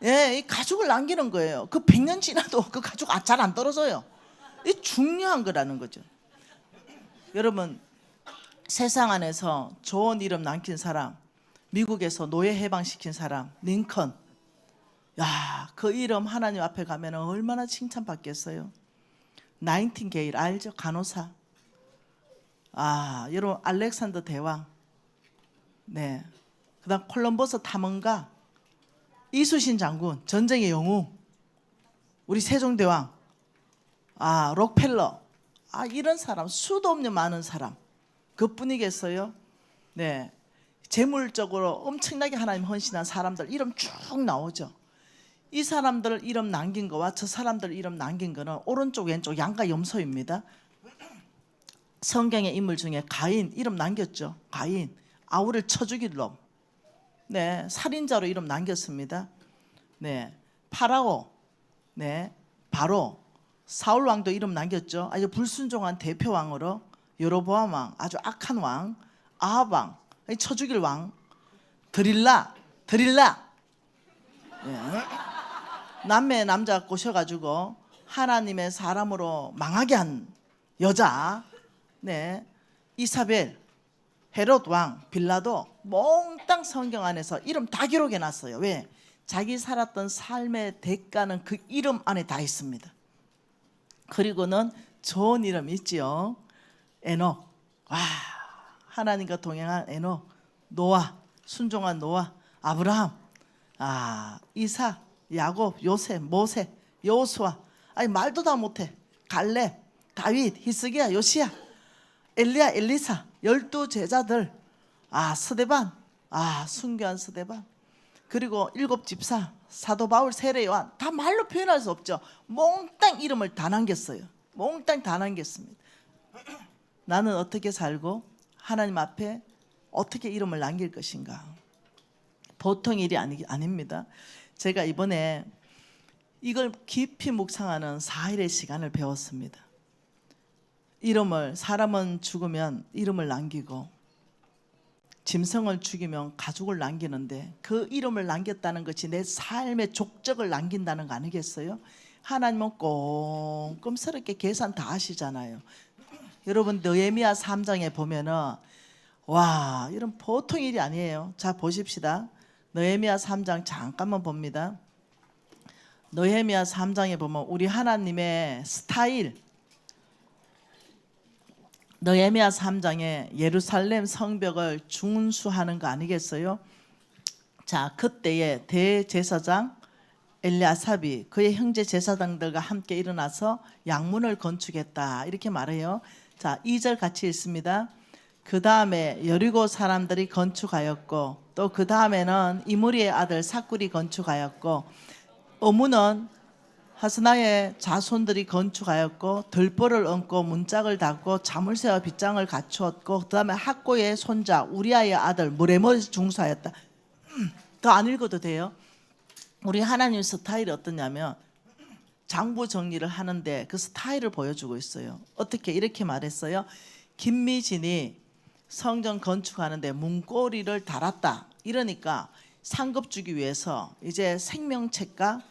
이 가죽을 남기는 거예요. 그 100년 지나도 그 가죽 잘 안 떨어져요. 이 중요한 거라는 거죠. 여러분 세상 안에서 좋은 이름 남긴 사람, 미국에서 노예 해방시킨 사람 링컨. 그 이름 하나님 앞에 가면 얼마나 칭찬받겠어요. 나이팅게일 알죠? 간호사. 여러분 알렉산더 대왕. 그다음 콜럼버스 탐험가, 이수신 장군, 전쟁의 영웅, 우리 세종대왕, 록펠러. 이런 사람 수도 없는 많은 사람. 그뿐이겠어요? 재물적으로 엄청나게 하나님 헌신한 사람들 이름 쭉 나오죠. 이 사람들 이름 남긴 거와 저 사람들 이름 남긴 거는 오른쪽 왼쪽 양가 염소입니다. 성경의 인물 중에 가인 이름 남겼죠. 가인 아우를 쳐 죽일 놈. 살인자로 이름 남겼습니다. 파라오, 바로 사울 왕도 이름 남겼죠. 아주 불순종한 대표 왕으로. 여로보암 왕 아주 악한 왕. 아합 왕 쳐 죽일 왕. 드릴라 남매의 남자 꼬셔가지고 하나님의 사람으로 망하게 한 여자. 이사벨, 헤롯 왕, 빌라도 몽땅 성경 안에서 이름 다 기록해놨어요. 왜? 자기 살았던 삶의 대가는 그 이름 안에 다 있습니다. 그리고는 좋은 이름 있지요. 에녹, 하나님과 동행한 에녹, 노아, 순종한 노아, 아브라함, 이삭, 야곱, 요셉, 모세, 여호수아. 말도 다 못해. 갈렙, 다윗, 히스기야, 요시야, 엘리야, 엘리사, 12 제자들, 스데반, 순교한 스데반, 그리고 7 집사, 사도 바울, 세례 요한. 다 말로 표현할 수 없죠. 몽땅 이름을 다 남겼어요. 몽땅 다 남겼습니다. 나는 어떻게 살고 하나님 앞에 어떻게 이름을 남길 것인가. 보통 일이 아닙니다. 제가 이번에 이걸 깊이 묵상하는 4일의 시간을 배웠습니다. 사람은 죽으면 이름을 남기고 짐승을 죽이면 가죽을 남기는데 그 이름을 남겼다는 것이 내 삶의 족적을 남긴다는 거 아니겠어요? 하나님은 꼼꼼스럽게 계산 다 하시잖아요. 여러분 느헤미야 3장에 보면은 이런 보통 일이 아니에요. 자 보십시다. 느헤미야 3장 잠깐만 봅니다. 느헤미야 3장에 보면 우리 하나님의 스타일, 느헤미야 3장에 예루살렘 성벽을 중수하는 거 아니겠어요? 자 그때에 대제사장 엘리아삽이 그의 형제 제사장들과 함께 일어나서 양문을 건축했다 이렇게 말해요. 자 2절 같이 읽습니다. 그 다음에 여리고 사람들이 건축하였고 또 그 다음에는 이므리의 아들 삭굴이 건축하였고 어무는 하스나의 자손들이 건축하였고 들보를 얹고 문짝을 닫고 자물쇠와 빗장을 갖추었고 그다음에 학고의 손자 우리아의 아들 무레모를 중수하였다. 더 안 읽어도 돼요. 우리 하나님 스타일이 어떠냐면 장부 정리를 하는데 그 스타일을 보여주고 있어요. 어떻게 이렇게 말했어요. 김미진이 성전 건축하는데 문고리를 달았다. 이러니까 상급 주기 위해서 이제 생명책과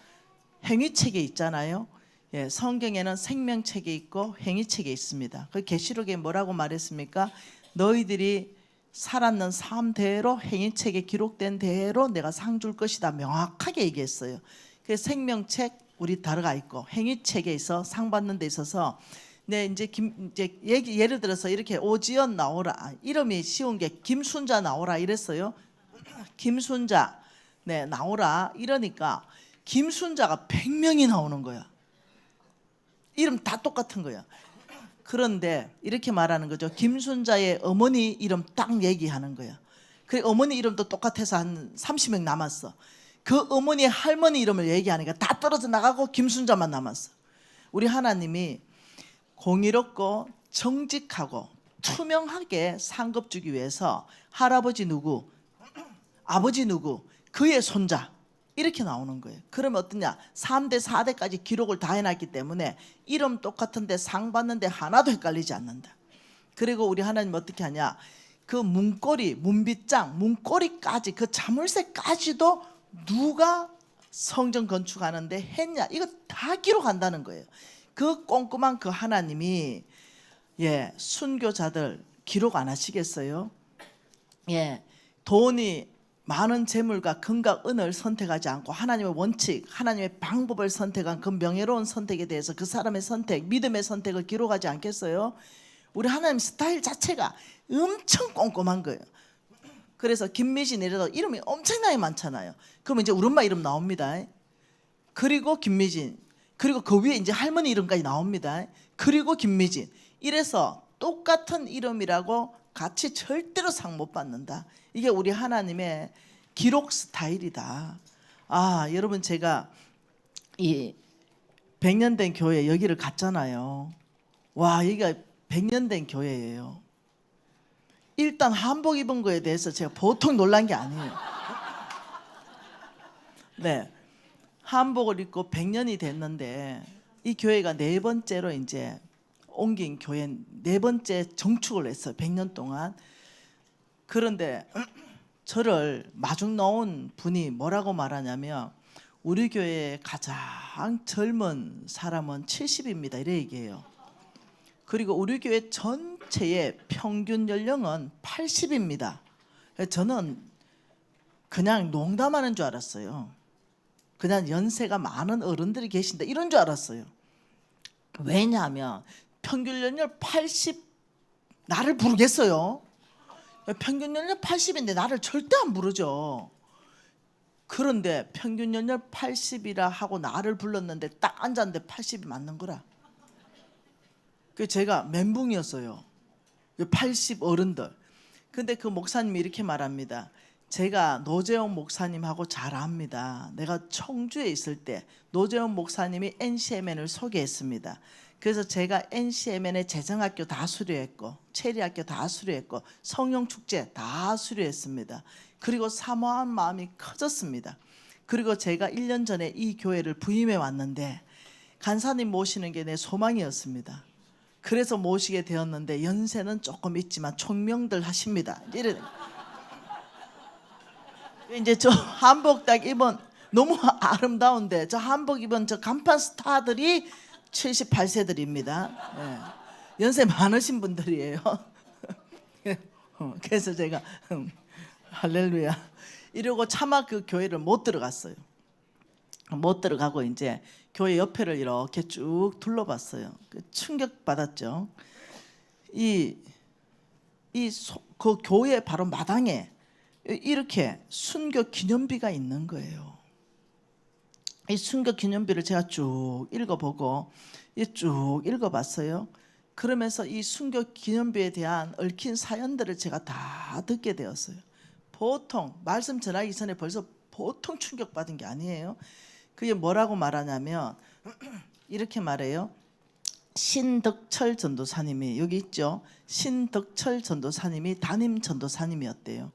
행위책이 있잖아요. 예, 성경에는 생명책이 있고 행위책이 있습니다. 그 계시록에 뭐라고 말했습니까? 너희들이 살았는 삶대로 행위책에 기록된 대로 내가 상 줄 것이다. 명확하게 얘기했어요. 그 생명책 우리 다르가 있고 행위책에 있어 상 받는 데 있어서 네 이제 예를 들어서 이렇게 오지연 나오라 이름이 쉬운 게 김순자 나오라 이랬어요. 김순자 네 나오라 이러니까 김순자가 100명이 나오는 거야. 이름 다 똑같은 거야. 그런데 이렇게 말하는 거죠. 김순자의 어머니 이름 딱 얘기하는 거야. 그 어머니 이름도 똑같아서 한 30명 남았어. 그 어머니의 할머니 이름을 얘기하니까 다 떨어져 나가고 김순자만 남았어. 우리 하나님이 공의롭고 정직하고 투명하게 상급 주기 위해서 할아버지 누구, 아버지 누구, 그의 손자 이렇게 나오는 거예요. 그러면 어떠냐? 3대 4대까지 기록을 다 해놨기 때문에 이름 똑같은데 상 받는데 하나도 헷갈리지 않는다. 그리고 우리 하나님 어떻게 하냐? 그 문고리, 문빗장, 문고리까지 그 자물쇠까지도 누가 성전 건축하는데 했냐? 이거 다 기록한다는 거예요. 그 꼼꼼한 그 하나님이 예 순교자들 기록 안 하시겠어요? 예 돈이 많은 재물과 금과 은을 선택하지 않고 하나님의 원칙, 하나님의 방법을 선택한 그 명예로운 선택에 대해서 그 사람의 선택, 믿음의 선택을 기록하지 않겠어요? 우리 하나님 스타일 자체가 엄청 꼼꼼한 거예요. 그래서 김미진이라도 이름이 엄청나게 많잖아요. 그러면 이제 우리 엄마 이름 나옵니다. 그리고 김미진, 그리고 그 위에 이제 할머니 이름까지 나옵니다. 그리고 김미진. 이래서 똑같은 이름이라고 같이 절대로 상 못 받는다. 이게 우리 하나님의 기록 스타일이다. 아, 여러분 제가 이 100년 된 교회 여기를 갔잖아요. 와, 여기가 100년 된 교회예요. 일단 한복 입은 거에 대해서 제가 보통 놀란 게 아니에요. 네, 한복을 입고 100년이 됐는데 이 교회가 네 번째로 이제 옮긴 교회 네 번째 정축을 했어요. 100년 동안. 그런데 저를 마중 나온 분이 뭐라고 말하냐면 우리 교회의 가장 젊은 사람은 70입니다. 이래 얘기해요. 그리고 우리 교회 전체의 평균 연령은 80입니다. 저는 그냥 농담하는 줄 알았어요. 그냥 연세가 많은 어른들이 계신다 이런 줄 알았어요. 왜냐하면 평균 연령 80 나를 부르겠어요? 평균 연령 80인데 나를 절대 안 부르죠. 그런데 평균 연령 80이라 하고 나를 불렀는데 딱 앉았는데 80이 맞는 거라. 그 제가 멘붕이었어요. 80 어른들. 근데 그 목사님이 이렇게 말합니다. 제가 노재원 목사님하고 잘 압니다. 내가 청주에 있을 때 노재원 목사님이 NCMN을 소개했습니다. 그래서 제가 NCMN의 재정학교 다 수료했고 체리학교 다 수료했고 성령축제 다 수료했습니다. 그리고 사모한 마음이 커졌습니다. 그리고 제가 1년 전에 이 교회를 부임해 왔는데 간사님 모시는 게 내 소망이었습니다. 그래서 모시게 되었는데 연세는 조금 있지만 총명들 하십니다. 이제 저 한복 딱 입은 너무 아름다운데 저 한복 입은 저 간판 스타들이 78세들입니다. 네. 연세 많으신 분들이에요. 그래서 제가 할렐루야 이러고 차마 그 교회를 못 들어갔어요. 못 들어가고 이제 교회 옆에를 이렇게 쭉 둘러봤어요. 충격 받았죠. 그 교회 바로 마당에 이렇게 순교 기념비가 있는 거예요. 이 순교 기념비를 제가 쭉 읽어보고 쭉 읽어봤어요. 그러면서 이 순교 기념비에 대한 얽힌 사연들을 제가 다 듣게 되었어요. 보통 말씀 전하기 전에 벌써 보통 충격받은 게 아니에요. 그게 뭐라고 말하냐면 이렇게 말해요. 신덕철 전도사님이 여기 있죠. 신덕철 전도사님이 담임 전도사님이었대요.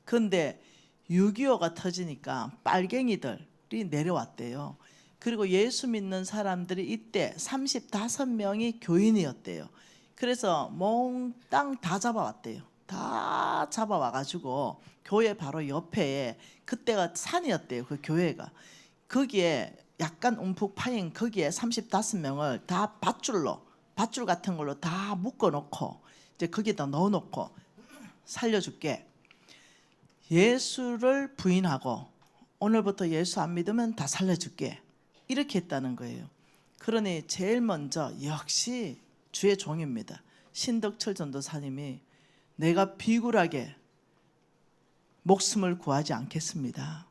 그런데 6.25가 터지니까 빨갱이들이 내려왔대요. 그리고 예수 믿는 사람들이 이때 35명이 교인이었대요. 그래서 몽땅 다 잡아왔대요. 다 잡아와가지고 교회 바로 옆에, 그때가 산이었대요. 그 교회가. 거기에 약간 움푹 파인 거기에 35명을 다 밧줄 같은 걸로 다 묶어놓고 이제 거기다 넣어놓고 살려줄게. 예수를 부인하고 오늘부터 예수 안 믿으면 다 살려줄게. 이렇게 했다는 거예요. 그러니 제일 먼저 역시 주의 종입니다. 신덕철 전도사님이 내가 비굴하게 목숨을 구하지 않겠습니다.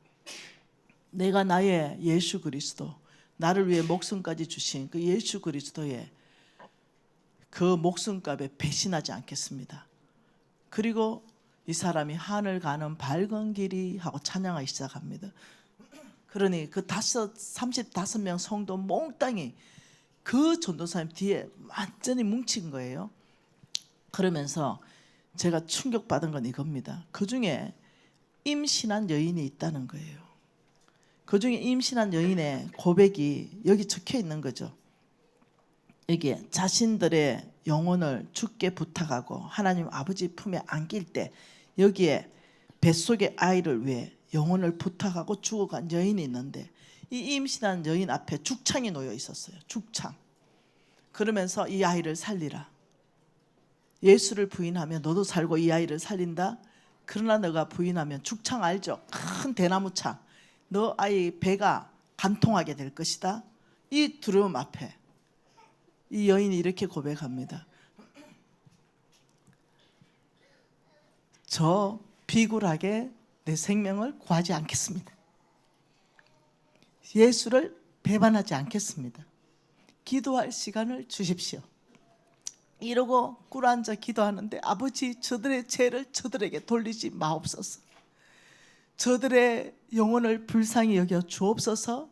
내가 나의 예수 그리스도, 나를 위해 목숨까지 주신 그 예수 그리스도의 그 목숨값에 배신하지 않겠습니다. 그리고 이 사람이 하늘 가는 밝은 길이 하고 찬양하기 시작합니다. 그러니 그 35명 성도 몽땅이 그 전도사님 뒤에 완전히 뭉친 거예요. 그러면서 제가 충격받은 건 이겁니다. 그 중에 임신한 여인이 있다는 거예요. 그 중에 임신한 여인의 고백이 여기 적혀 있는 거죠. 여기에 자신들의 영혼을 주께 부탁하고 하나님 아버지 품에 안길 때 여기에 뱃속의 아이를 위해 영혼을 부탁하고 죽어간 여인이 있는데 이 임신한 여인 앞에 죽창이 놓여 있었어요. 죽창. 그러면서 이 아이를 살리라. 예수를 부인하면 너도 살고 이 아이를 살린다. 그러나 너가 부인하면 죽창 알죠? 큰 대나무 창. 너 아이 배가 간통하게 될 것이다. 이 두려움 앞에 이 여인이 이렇게 고백합니다. 저 비굴하게 내 생명을 구하지 않겠습니다. 예수를 배반하지 않겠습니다. 기도할 시간을 주십시오. 이러고 꿇어앉아 기도하는데 아버지 저들의 죄를 저들에게 돌리지 마옵소서. 저들의 영혼을 불쌍히 여겨 주옵소서.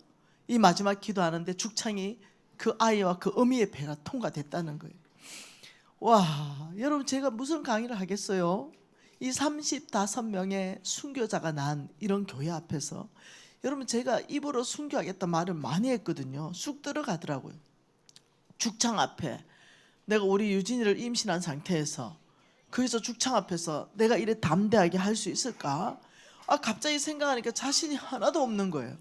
이 마지막 기도하는데 죽창이 그 아이와 그 어미의 배가 통과됐다는 거예요. 와, 여러분 제가 무슨 강의를 하겠어요? 이 35명의 순교자가 난 이런 교회 앞에서 여러분 제가 입으로 순교하겠다 말을 많이 했거든요. 쑥 들어가더라고요. 죽창 앞에 내가 우리 유진이를 임신한 상태에서 거기서 죽창 앞에서 내가 이래 담대하게 할 수 있을까? 갑자기 생각하니까 자신이 하나도 없는 거예요.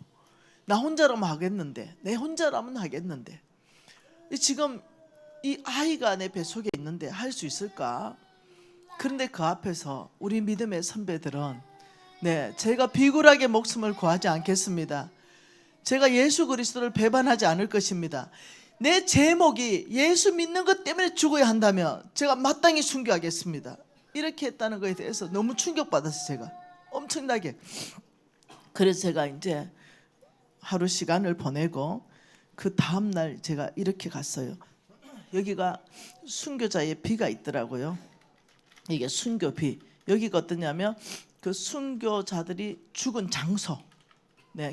나 혼자라면 하겠는데, 내 혼자라면 하겠는데 지금 이 아이가 내 뱃속에 있는데 할 수 있을까? 그런데 그 앞에서 우리 믿음의 선배들은 제가 비굴하게 목숨을 구하지 않겠습니다. 제가 예수 그리스도를 배반하지 않을 것입니다. 내 제목이 예수 믿는 것 때문에 죽어야 한다면 제가 마땅히 순교하겠습니다. 이렇게 했다는 것에 대해서 너무 충격받았어요. 제가 엄청나게. 그래서 제가 이제 하루 시간을 보내고 그 다음날 제가 이렇게 갔어요. 여기가 순교자의 비가 있더라고요. 이게 순교비. 여기가 어떠냐면 그 순교자들이 죽은 장소,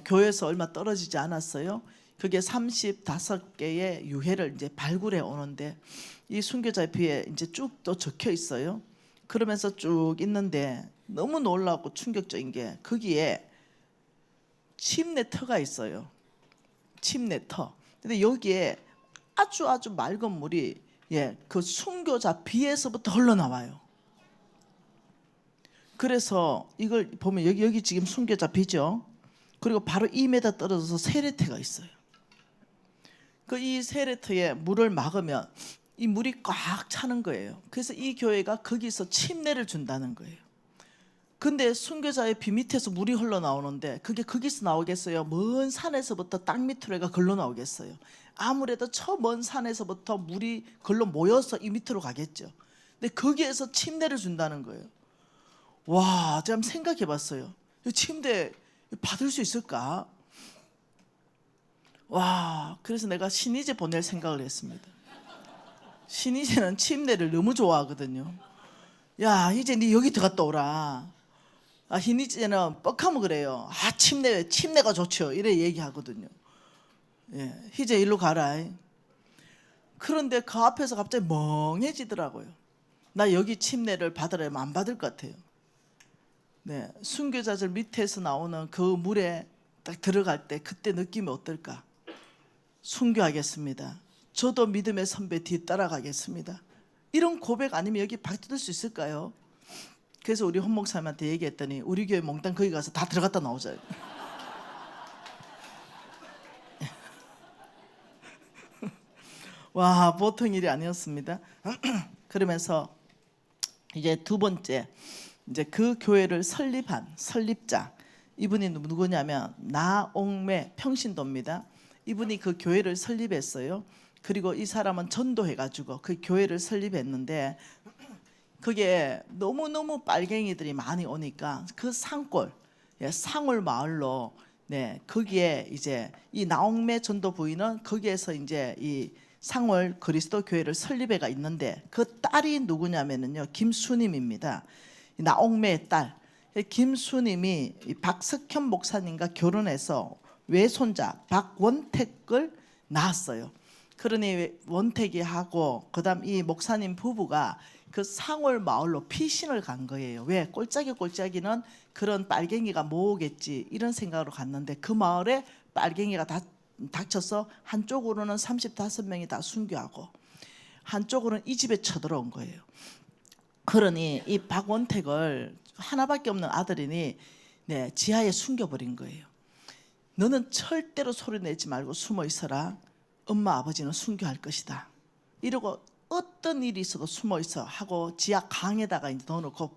교회에서 얼마 떨어지지 않았어요. 그게 35개의 유해를 이제 발굴해 오는데 이 순교자의 비에 이제 쭉 또 적혀 있어요. 그러면서 쭉 있는데 너무 놀랍고 충격적인 게 거기에 침례터가 있어요. 침례터. 근데 여기에 아주 맑은 물이 그 순교자 비에서부터 흘러나와요. 그래서 이걸 보면 여기 지금 순교자 비죠. 그리고 바로 2m 떨어져서 세례터가 있어요. 그 이 세례터에 물을 막으면 이 물이 꽉 차는 거예요. 그래서 이 교회가 거기서 침례를 준다는 거예요. 근데 순교자의 비 밑에서 물이 흘러나오는데 그게 거기서 나오겠어요? 먼 산에서부터 땅 밑으로 해가 걸러 나오겠어요? 아무래도 저 먼 산에서부터 물이 걸러 모여서 이 밑으로 가겠죠. 근데 거기에서 침례를 준다는 거예요. 와, 제가 한번 생각해 봤어요. 침례 받을 수 있을까? 와, 그래서 내가 신이재 보낼 생각을 했습니다. 신이재는 침례를 너무 좋아하거든요. 야, 이제 네 여기 들어갔다 오라. 신이재는 뻑하면 그래요. 침례가 좋죠. 이래 얘기하거든요. 희재 일로 가라. 그런데 그 앞에서 갑자기 멍해지더라고요. 나 여기 침례를 받으려면 안 받을 것 같아요. 순교자들 밑에서 나오는 그 물에 딱 들어갈 때 그때 느낌이 어떨까? 순교하겠습니다. 저도 믿음의 선배 뒤 따라가겠습니다. 이런 고백 아니면 여기 받을 수 있을까요? 그래서 우리 헌 목사님한테 얘기했더니 우리 교회 몽땅 거기 가서 다 들어갔다 나오자. 와, 보통 일이 아니었습니다. 그러면서 이제 두 번째, 이제 그 교회를 설립한 설립자, 이분이 누구냐면 나옥매 평신도입니다. 이분이 그 교회를 설립했어요. 그리고 이 사람은 전도해가지고 그 교회를 설립했는데, 그게 너무너무 빨갱이들이 많이 오니까 그 산골, 상월 마을로, 거기에 이제 이 나옥매 전도 부인은 거기에서 이제 이 상월 그리스도 교회를 설립해가 있는데, 그 딸이 누구냐면요, 김수님입니다. 나옥매의 딸 김수님이 박석현 목사님과 결혼해서 외손자 박원택을 낳았어요. 그러니 원택이 하고 그다음 이 목사님 부부가 그 상월 마을로 피신을 간 거예요. 왜? 꼴짝이는 그런 빨갱이가 모으겠지 이런 생각으로 갔는데, 그 마을에 빨갱이가 다 닥쳐서 한쪽으로는 35명이 다 순교하고 한쪽으로는 이 집에 쳐들어온 거예요. 그러니 이 박원택을 하나밖에 없는 아들이니 지하에 숨겨버린 거예요. 너는 절대로 소리내지 말고 숨어 있어라. 엄마 아버지는 순교할 것이다. 이러고 어떤 일이 있어도 숨어 있어 하고 지하 강에다가 이제 넣어놓고,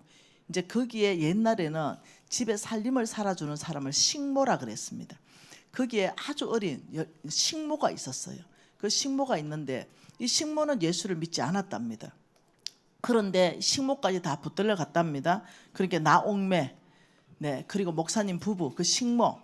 이제 거기에 옛날에는 집에 살림을 살아주는 사람을 식모라 그랬습니다. 거기에 아주 어린 식모가 있었어요. 그 식모가 있는데 이 식모는 예수를 믿지 않았답니다. 그런데 식모까지 다 붙들려 갔답니다. 그러니까 나옥매, 그리고 목사님 부부, 그 식모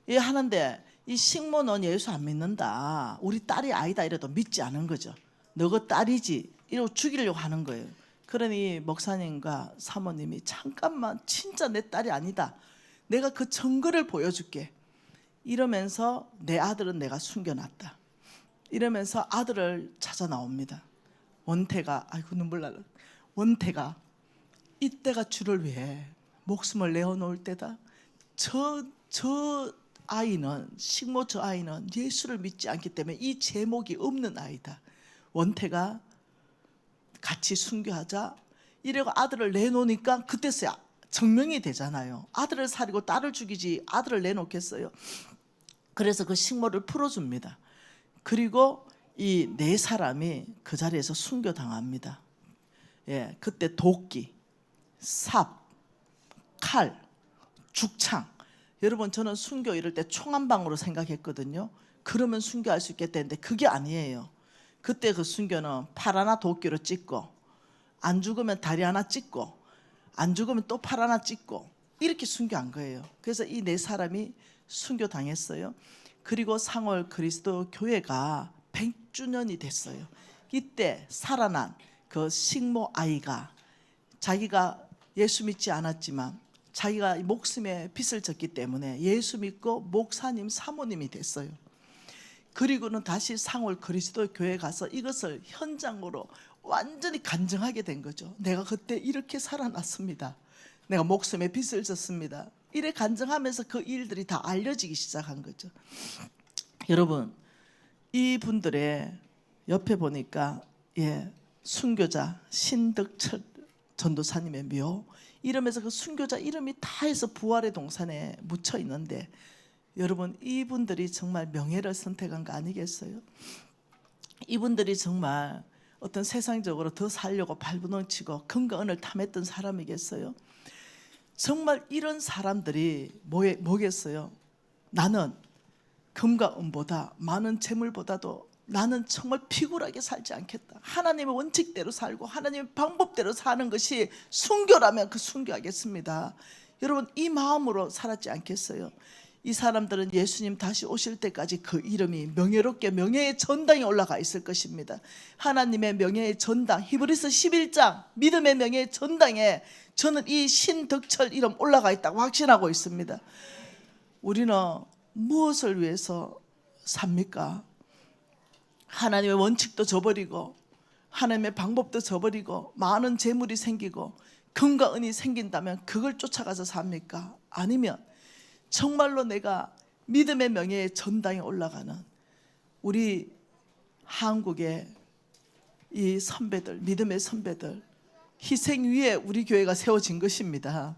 하는데, 이 식모는 예수 안 믿는다, 우리 딸이 아니다 이래도 믿지 않은 거죠. 너가 딸이지 이러고 죽이려고 하는 거예요. 그러니 목사님과 사모님이 잠깐만, 진짜 내 딸이 아니다, 내가 그 증거를 보여줄게 이러면서 내 아들은 내가 숨겨놨다 이러면서 아들을 찾아 나옵니다. 원태가, 아이고 눈물 날라. 원태가 이때가 주를 위해 목숨을 내어놓을 때다. 저 아이는, 식모 저 아이는 예수를 믿지 않기 때문에 이 제목이 없는 아이다. 원태가 같이 순교하자 이래고 아들을 내놓으니까 그때서야 증명이 되잖아요. 아들을 살리고 딸을 죽이지 아들을 내놓겠어요. 그래서 그 식모를 풀어줍니다. 그리고 이 네 사람이 그 자리에서 순교당합니다. 그때 도끼, 삽, 칼, 죽창. 여러분, 저는 순교 이럴 때 총 한 방으로 생각했거든요. 그러면 순교할 수 있겠다 했는데 그게 아니에요. 그때 그 순교는 팔 하나 도끼로 찢고, 안 죽으면 다리 하나 찢고, 안 죽으면 또 팔 하나 찢고, 이렇게 순교한 거예요. 그래서 이 네 사람이 순교당했어요. 그리고 상월 그리스도 교회가 100주년이 됐어요. 이때 살아난 그 식모 아이가 자기가 예수 믿지 않았지만 자기가 목숨에 빚을 졌기 때문에 예수 믿고 목사님 사모님이 됐어요. 그리고는 다시 상월 그리스도 교회에 가서 이것을 현장으로 완전히 간증하게 된 거죠. 내가 그때 이렇게 살아났습니다. 내가 목숨에 빚을 졌습니다. 이래 간증하면서 그 일들이 다 알려지기 시작한 거죠. 여러분, 이분들의 옆에 보니까 순교자 신덕철 전도사님의 묘 이러면서 그 순교자 이름이 다 해서 부활의 동산에 묻혀 있는데, 여러분, 이분들이 정말 명예를 선택한 거 아니겠어요? 이분들이 정말 어떤 세상적으로 더 살려고 발버둥치고 금과 은을 탐했던 사람이겠어요? 정말 이런 사람들이 뭐겠어요? 나는 금과 은보다 많은 재물보다도 나는 정말 피굴하게 살지 않겠다. 하나님의 원칙대로 살고 하나님의 방법대로 사는 것이 순교라면 그 순교하겠습니다. 여러분, 이 마음으로 살았지 않겠어요? 이 사람들은 예수님 다시 오실 때까지 그 이름이 명예롭게 명예의 전당에 올라가 있을 것입니다. 하나님의 명예의 전당, 히브리서 11장 믿음의 명예의 전당에 저는 이 신덕철 이름 올라가 있다고 확신하고 있습니다. 우리는 무엇을 위해서 삽니까? 하나님의 원칙도 저버리고 하나님의 방법도 저버리고 많은 재물이 생기고 금과 은이 생긴다면 그걸 쫓아가서 삽니까? 아니면 정말로 내가 믿음의 명예의 전당에 올라가는 우리 한국의 이 선배들, 믿음의 선배들, 희생 위에 우리 교회가 세워진 것입니다.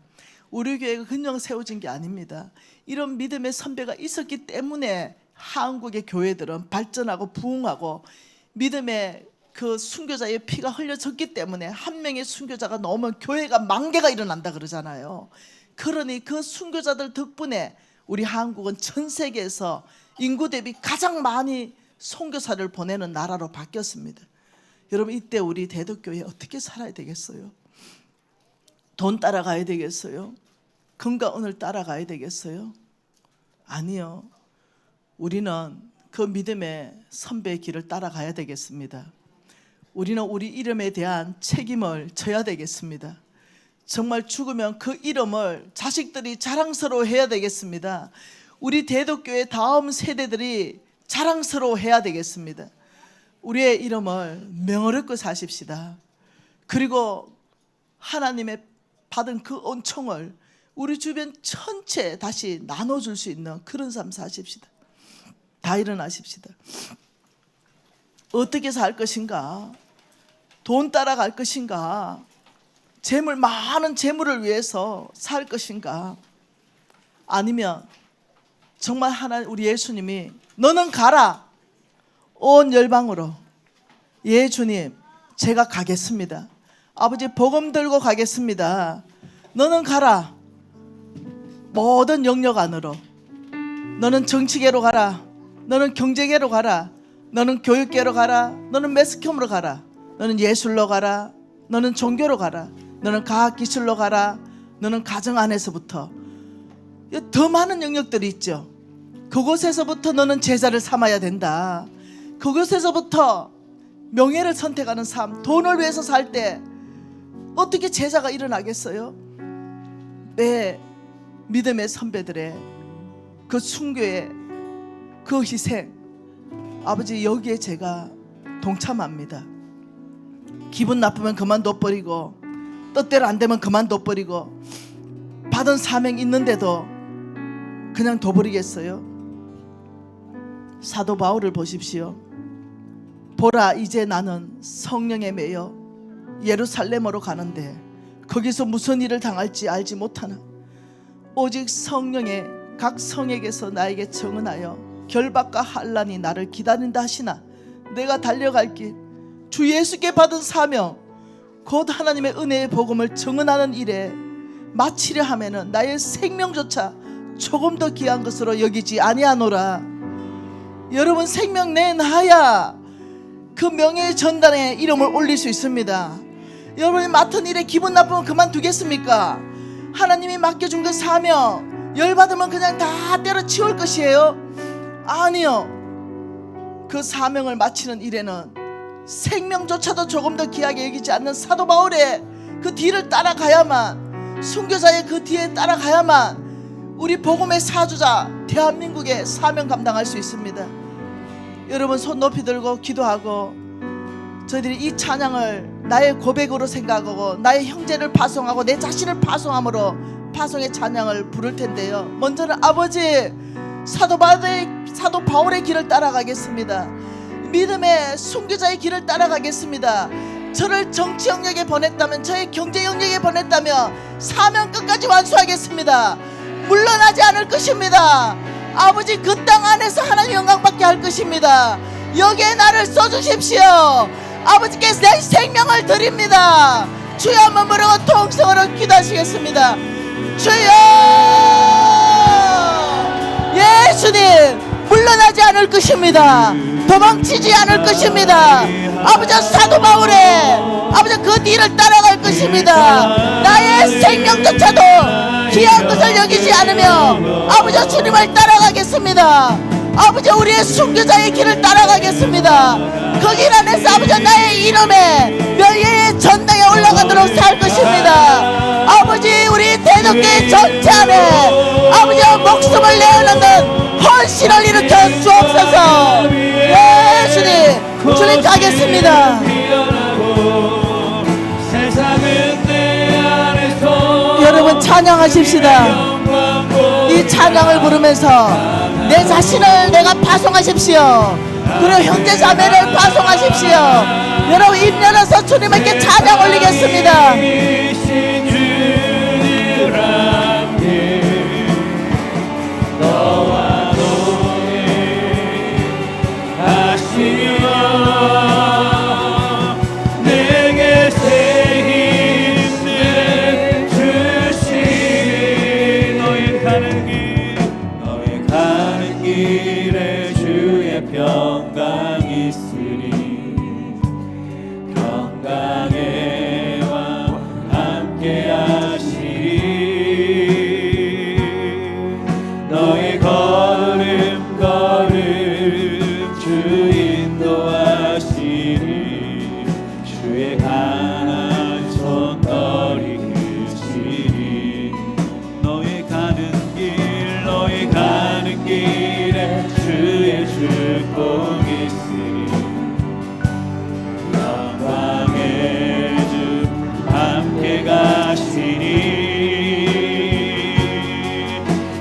우리 교회가 그냥 세워진 게 아닙니다. 이런 믿음의 선배가 있었기 때문에 한국의 교회들은 발전하고 부흥하고 믿음의 그 순교자의 피가 흘려졌기 때문에 한 명의 순교자가 나오면 교회가 만개가 일어난다 그러잖아요. 그러니 그 순교자들 덕분에 우리 한국은 전 세계에서 인구 대비 가장 많이 선교사를 보내는 나라로 바뀌었습니다. 여러분, 이때 우리 대덕교회 어떻게 살아야 되겠어요? 돈 따라가야 되겠어요? 금과 은을 따라가야 되겠어요? 아니요. 우리는 그 믿음의 선배의 길을 따라가야 되겠습니다. 우리는 우리 이름에 대한 책임을 져야 되겠습니다. 정말 죽으면 그 이름을 자식들이 자랑스러워해야 되겠습니다. 우리 대덕교회 다음 세대들이 자랑스러워해야 되겠습니다. 우리의 이름을 명어렵고 사십시다. 그리고 하나님의 받은 그 은총을 우리 주변 전체에 다시 나눠줄 수 있는 그런 삶 사십시다. 다 일어나십시다. 어떻게 살 것인가? 돈 따라갈 것인가? 재물, 많은 재물을 위해서 살 것인가? 아니면 정말 하나님, 우리 예수님이 너는 가라, 온 열방으로. 예 주님, 제가 가겠습니다. 아버지, 복음 들고 가겠습니다. 너는 가라, 모든 영역 안으로. 너는 정치계로 가라, 너는 경제계로 가라, 너는 교육계로 가라, 너는 매스컴으로 가라, 너는 예술로 가라, 너는 종교로 가라, 너는 과학기술로 가라, 너는 가정 안에서부터 더 많은 영역들이 있죠. 그곳에서부터 너는 제자를 삼아야 된다. 그곳에서부터 명예를 선택하는 삶, 돈을 위해서 살 때 어떻게 제자가 일어나겠어요? 내 믿음의 선배들의 그 순교의 그 희생, 아버지, 여기에 제가 동참합니다. 기분 나쁘면 그만둬버리고, 뜻대로 안 되면 그만둬버리고, 받은 사명 있는데도 그냥 둬버리겠어요? 사도 바울을 보십시오. 보라, 이제 나는 성령에 매여 예루살렘으로 가는데 거기서 무슨 일을 당할지 알지 못하나 오직 성령의 각 성에게서 나에게 증언하여 결박과 환난이 나를 기다린다 하시나 내가 달려갈 길, 주 예수께 받은 사명, 곧 하나님의 은혜의 복음을 증언하는 일에 마치려 하면은 나의 생명조차 조금 더 귀한 것으로 여기지 아니하노라. 여러분, 생명 내놔야 그 명예의 전단에 이름을 올릴 수 있습니다. 여러분이 맡은 일에 기분 나쁘면 그만두겠습니까? 하나님이 맡겨준 그 사명, 열받으면 그냥 다 때려치울 것이에요? 아니요. 그 사명을 마치는 일에는 생명조차도 조금 더 귀하게 여기지 않는 사도 바울의 그 뒤를 따라가야만, 순교자의 그 뒤에 따라가야만 우리 복음의 사주자 대한민국의 사명 감당할 수 있습니다. 여러분, 손 높이 들고 기도하고 저희들이 이 찬양을 나의 고백으로 생각하고 나의 형제를 파송하고 내 자신을 파송함으로 파송의 찬양을 부를 텐데요. 먼저는 아버지, 사도 바울의 길을 따라가겠습니다. 믿음의 순교자의 길을 따라가겠습니다. 저를 정치 영역에 보냈다면, 저의 경제 영역에 보냈다면 사명 끝까지 완수하겠습니다. 물러나지 않을 것입니다. 아버지, 그 땅 안에서 하나님 영광받게 할 것입니다. 여기에 나를 써주십시오. 아버지께 내 생명을 드립니다. 주여, 한번 부르고 통성으로 기도하시겠습니다. 주여, 예수님, 물러나지 않을 것입니다. 도망치지 않을 것입니다. 아버지, 사도 바울의 아버지 그 뒤를 따라갈 것입니다. 나의 생명조차도 귀한 것을 여기지 않으며 아버지 주님을 따라가겠습니다. 아버지, 우리의 순교자의 길을 따라가겠습니다. 그 길 안에서 아버지 나의 이름에 명예의 전당에 올라가도록 살 것입니다. 아버지, 우리 대덕교회 전체 안에 아버지 목숨을 내어놓는 헌신을 일으켜 주옵소서. 예수님, 주님 가겠습니다. 여러분 찬양하십시다. 이 찬양을 부르면서 내 자신을 내가 파송하십시오. 그리고 형제 자매를 파송하십시오. 여러분 입 열어서 주님께 찬양 올리겠습니다. 내게 새 힘을 주시니 너의 가는 길에 주의 평강 있으리. 평강의 왕 함께 하시리. 너의 걸음 주 인도하시리. 주의 강한 손 너를 이끄시리. 너의 가는 길에 주의 축복 있으리. 영광의 주 함께 가시니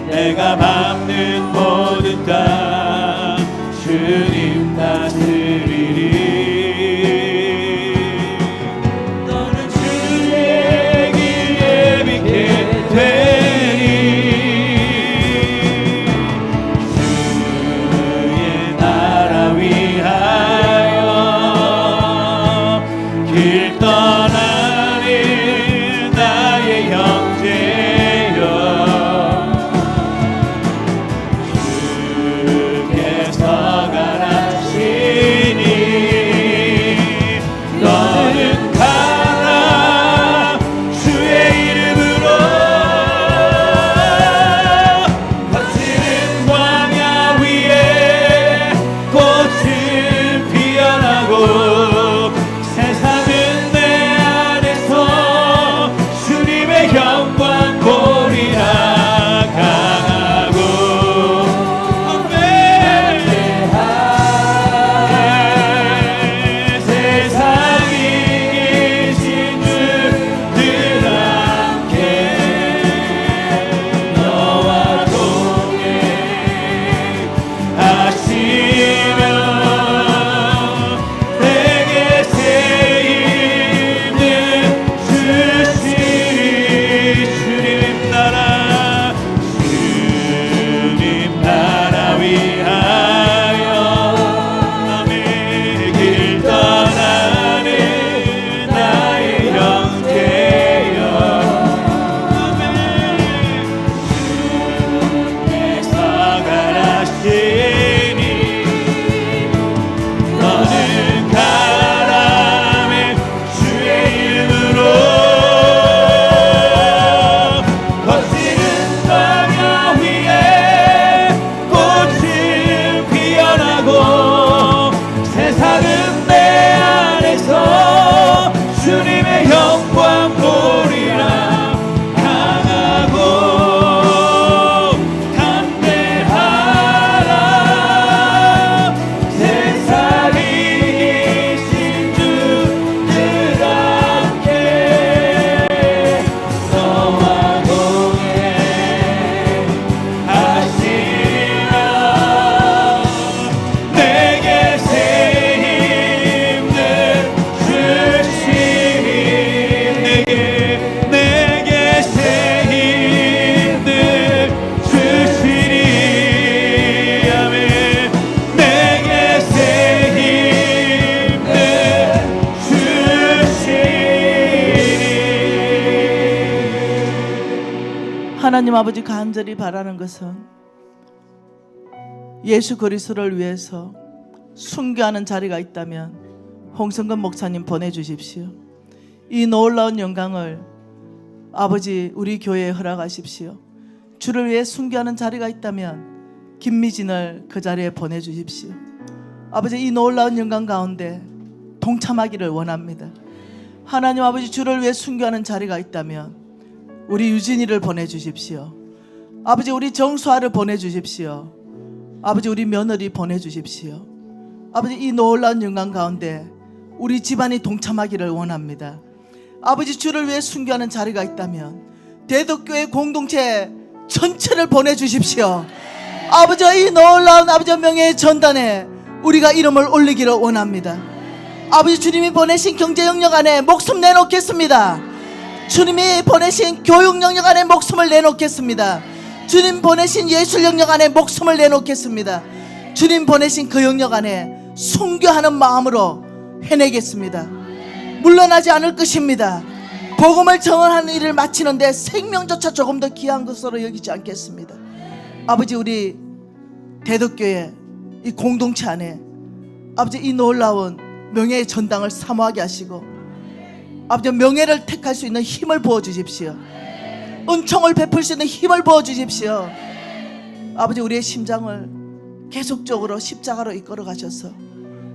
내가 밟는 모든 땅 주님 다스리리. 너는 주의 길 예비케 되리. 주의 나라 위하여 길 떠나는 나의 형제여. 주께서 가라시니 너는 가라. 주의 이름으로 거칠은 광야 위에 꽃은 피어나고 세상은 내 안에서 주님의 영광 보리라. 강하고 세상이 이기신 주들 함께 너와 동행하시며 내게 새 힘을 주시리. 주님 나라 위하여 남의 길 떠나는 나의 형제여. 주께서 가라시니 너는 가라매 주의 이름으로 거칠은 광야 위에 꽃은 피어나고 세상은 내 안에서 주님의 영광 보리라. 강하고 담대하라. 세상이 이기신 주들 함께 너와 동행하시며 내게 새 힘을 주시리. 내게 새 힘을 주시리. 아멘. 내게 새 힘을 주시리. 하나님 아버지 간절히 바라는 것은 예수 그리스도를 위해서 순교하는 자리가 있다면 홍성근 목사님 보내주십시오. 이 놀라운 영광을 아버지 우리 교회에 허락하십시오. 주를 위해 순교하는 자리가 있다면 김미진을 그 자리에 보내주십시오. 아버지 이 놀라운 영광 가운데 동참하기를 원합니다. 하나님 아버지 주를 위해 순교하는 자리가 있다면 우리 유진이를 보내주십시오. 아버지 우리 정수아를 보내주십시오. 아버지 우리 며느리 보내주십시오. 아버지 이 놀라운 영광 가운데 우리 집안이 동참하기를 원합니다. 아버지 주를 위해 순교하는 자리가 있다면 대덕교회 공동체 전체를 보내주십시오. 아버지 이 놀라운 아버지 명예의 전단에 우리가 이름을 올리기를 원합니다. 아버지 주님이 보내신 경제 영역 안에 목숨 내놓겠습니다. 주님이 보내신 교육 영역 안에 목숨을 내놓겠습니다. 주님 보내신 예술 영역 안에 목숨을 내놓겠습니다. 주님 보내신 그 영역 안에 순교하는 마음으로 해내겠습니다. 물러나지 않을 것입니다. 복음을 정언하는 일을 마치는데 생명조차 조금 더 귀한 것으로 여기지 않겠습니다. 아버지 우리 대덕교회 이 공동체 안에 아버지 이 놀라운 명예의 전당을 사모하게 하시고 아버지 명예를 택할 수 있는 힘을 부어주십시오. 은총을 베풀 수 있는 힘을 부어주십시오. 아버지 우리의 심장을 계속적으로 십자가로 이끌어 가셔서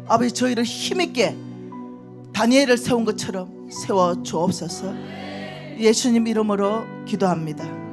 아버지 저희를 힘있게 다니엘을 세운 것처럼 세워 주옵소서. 예수님 이름으로 기도합니다.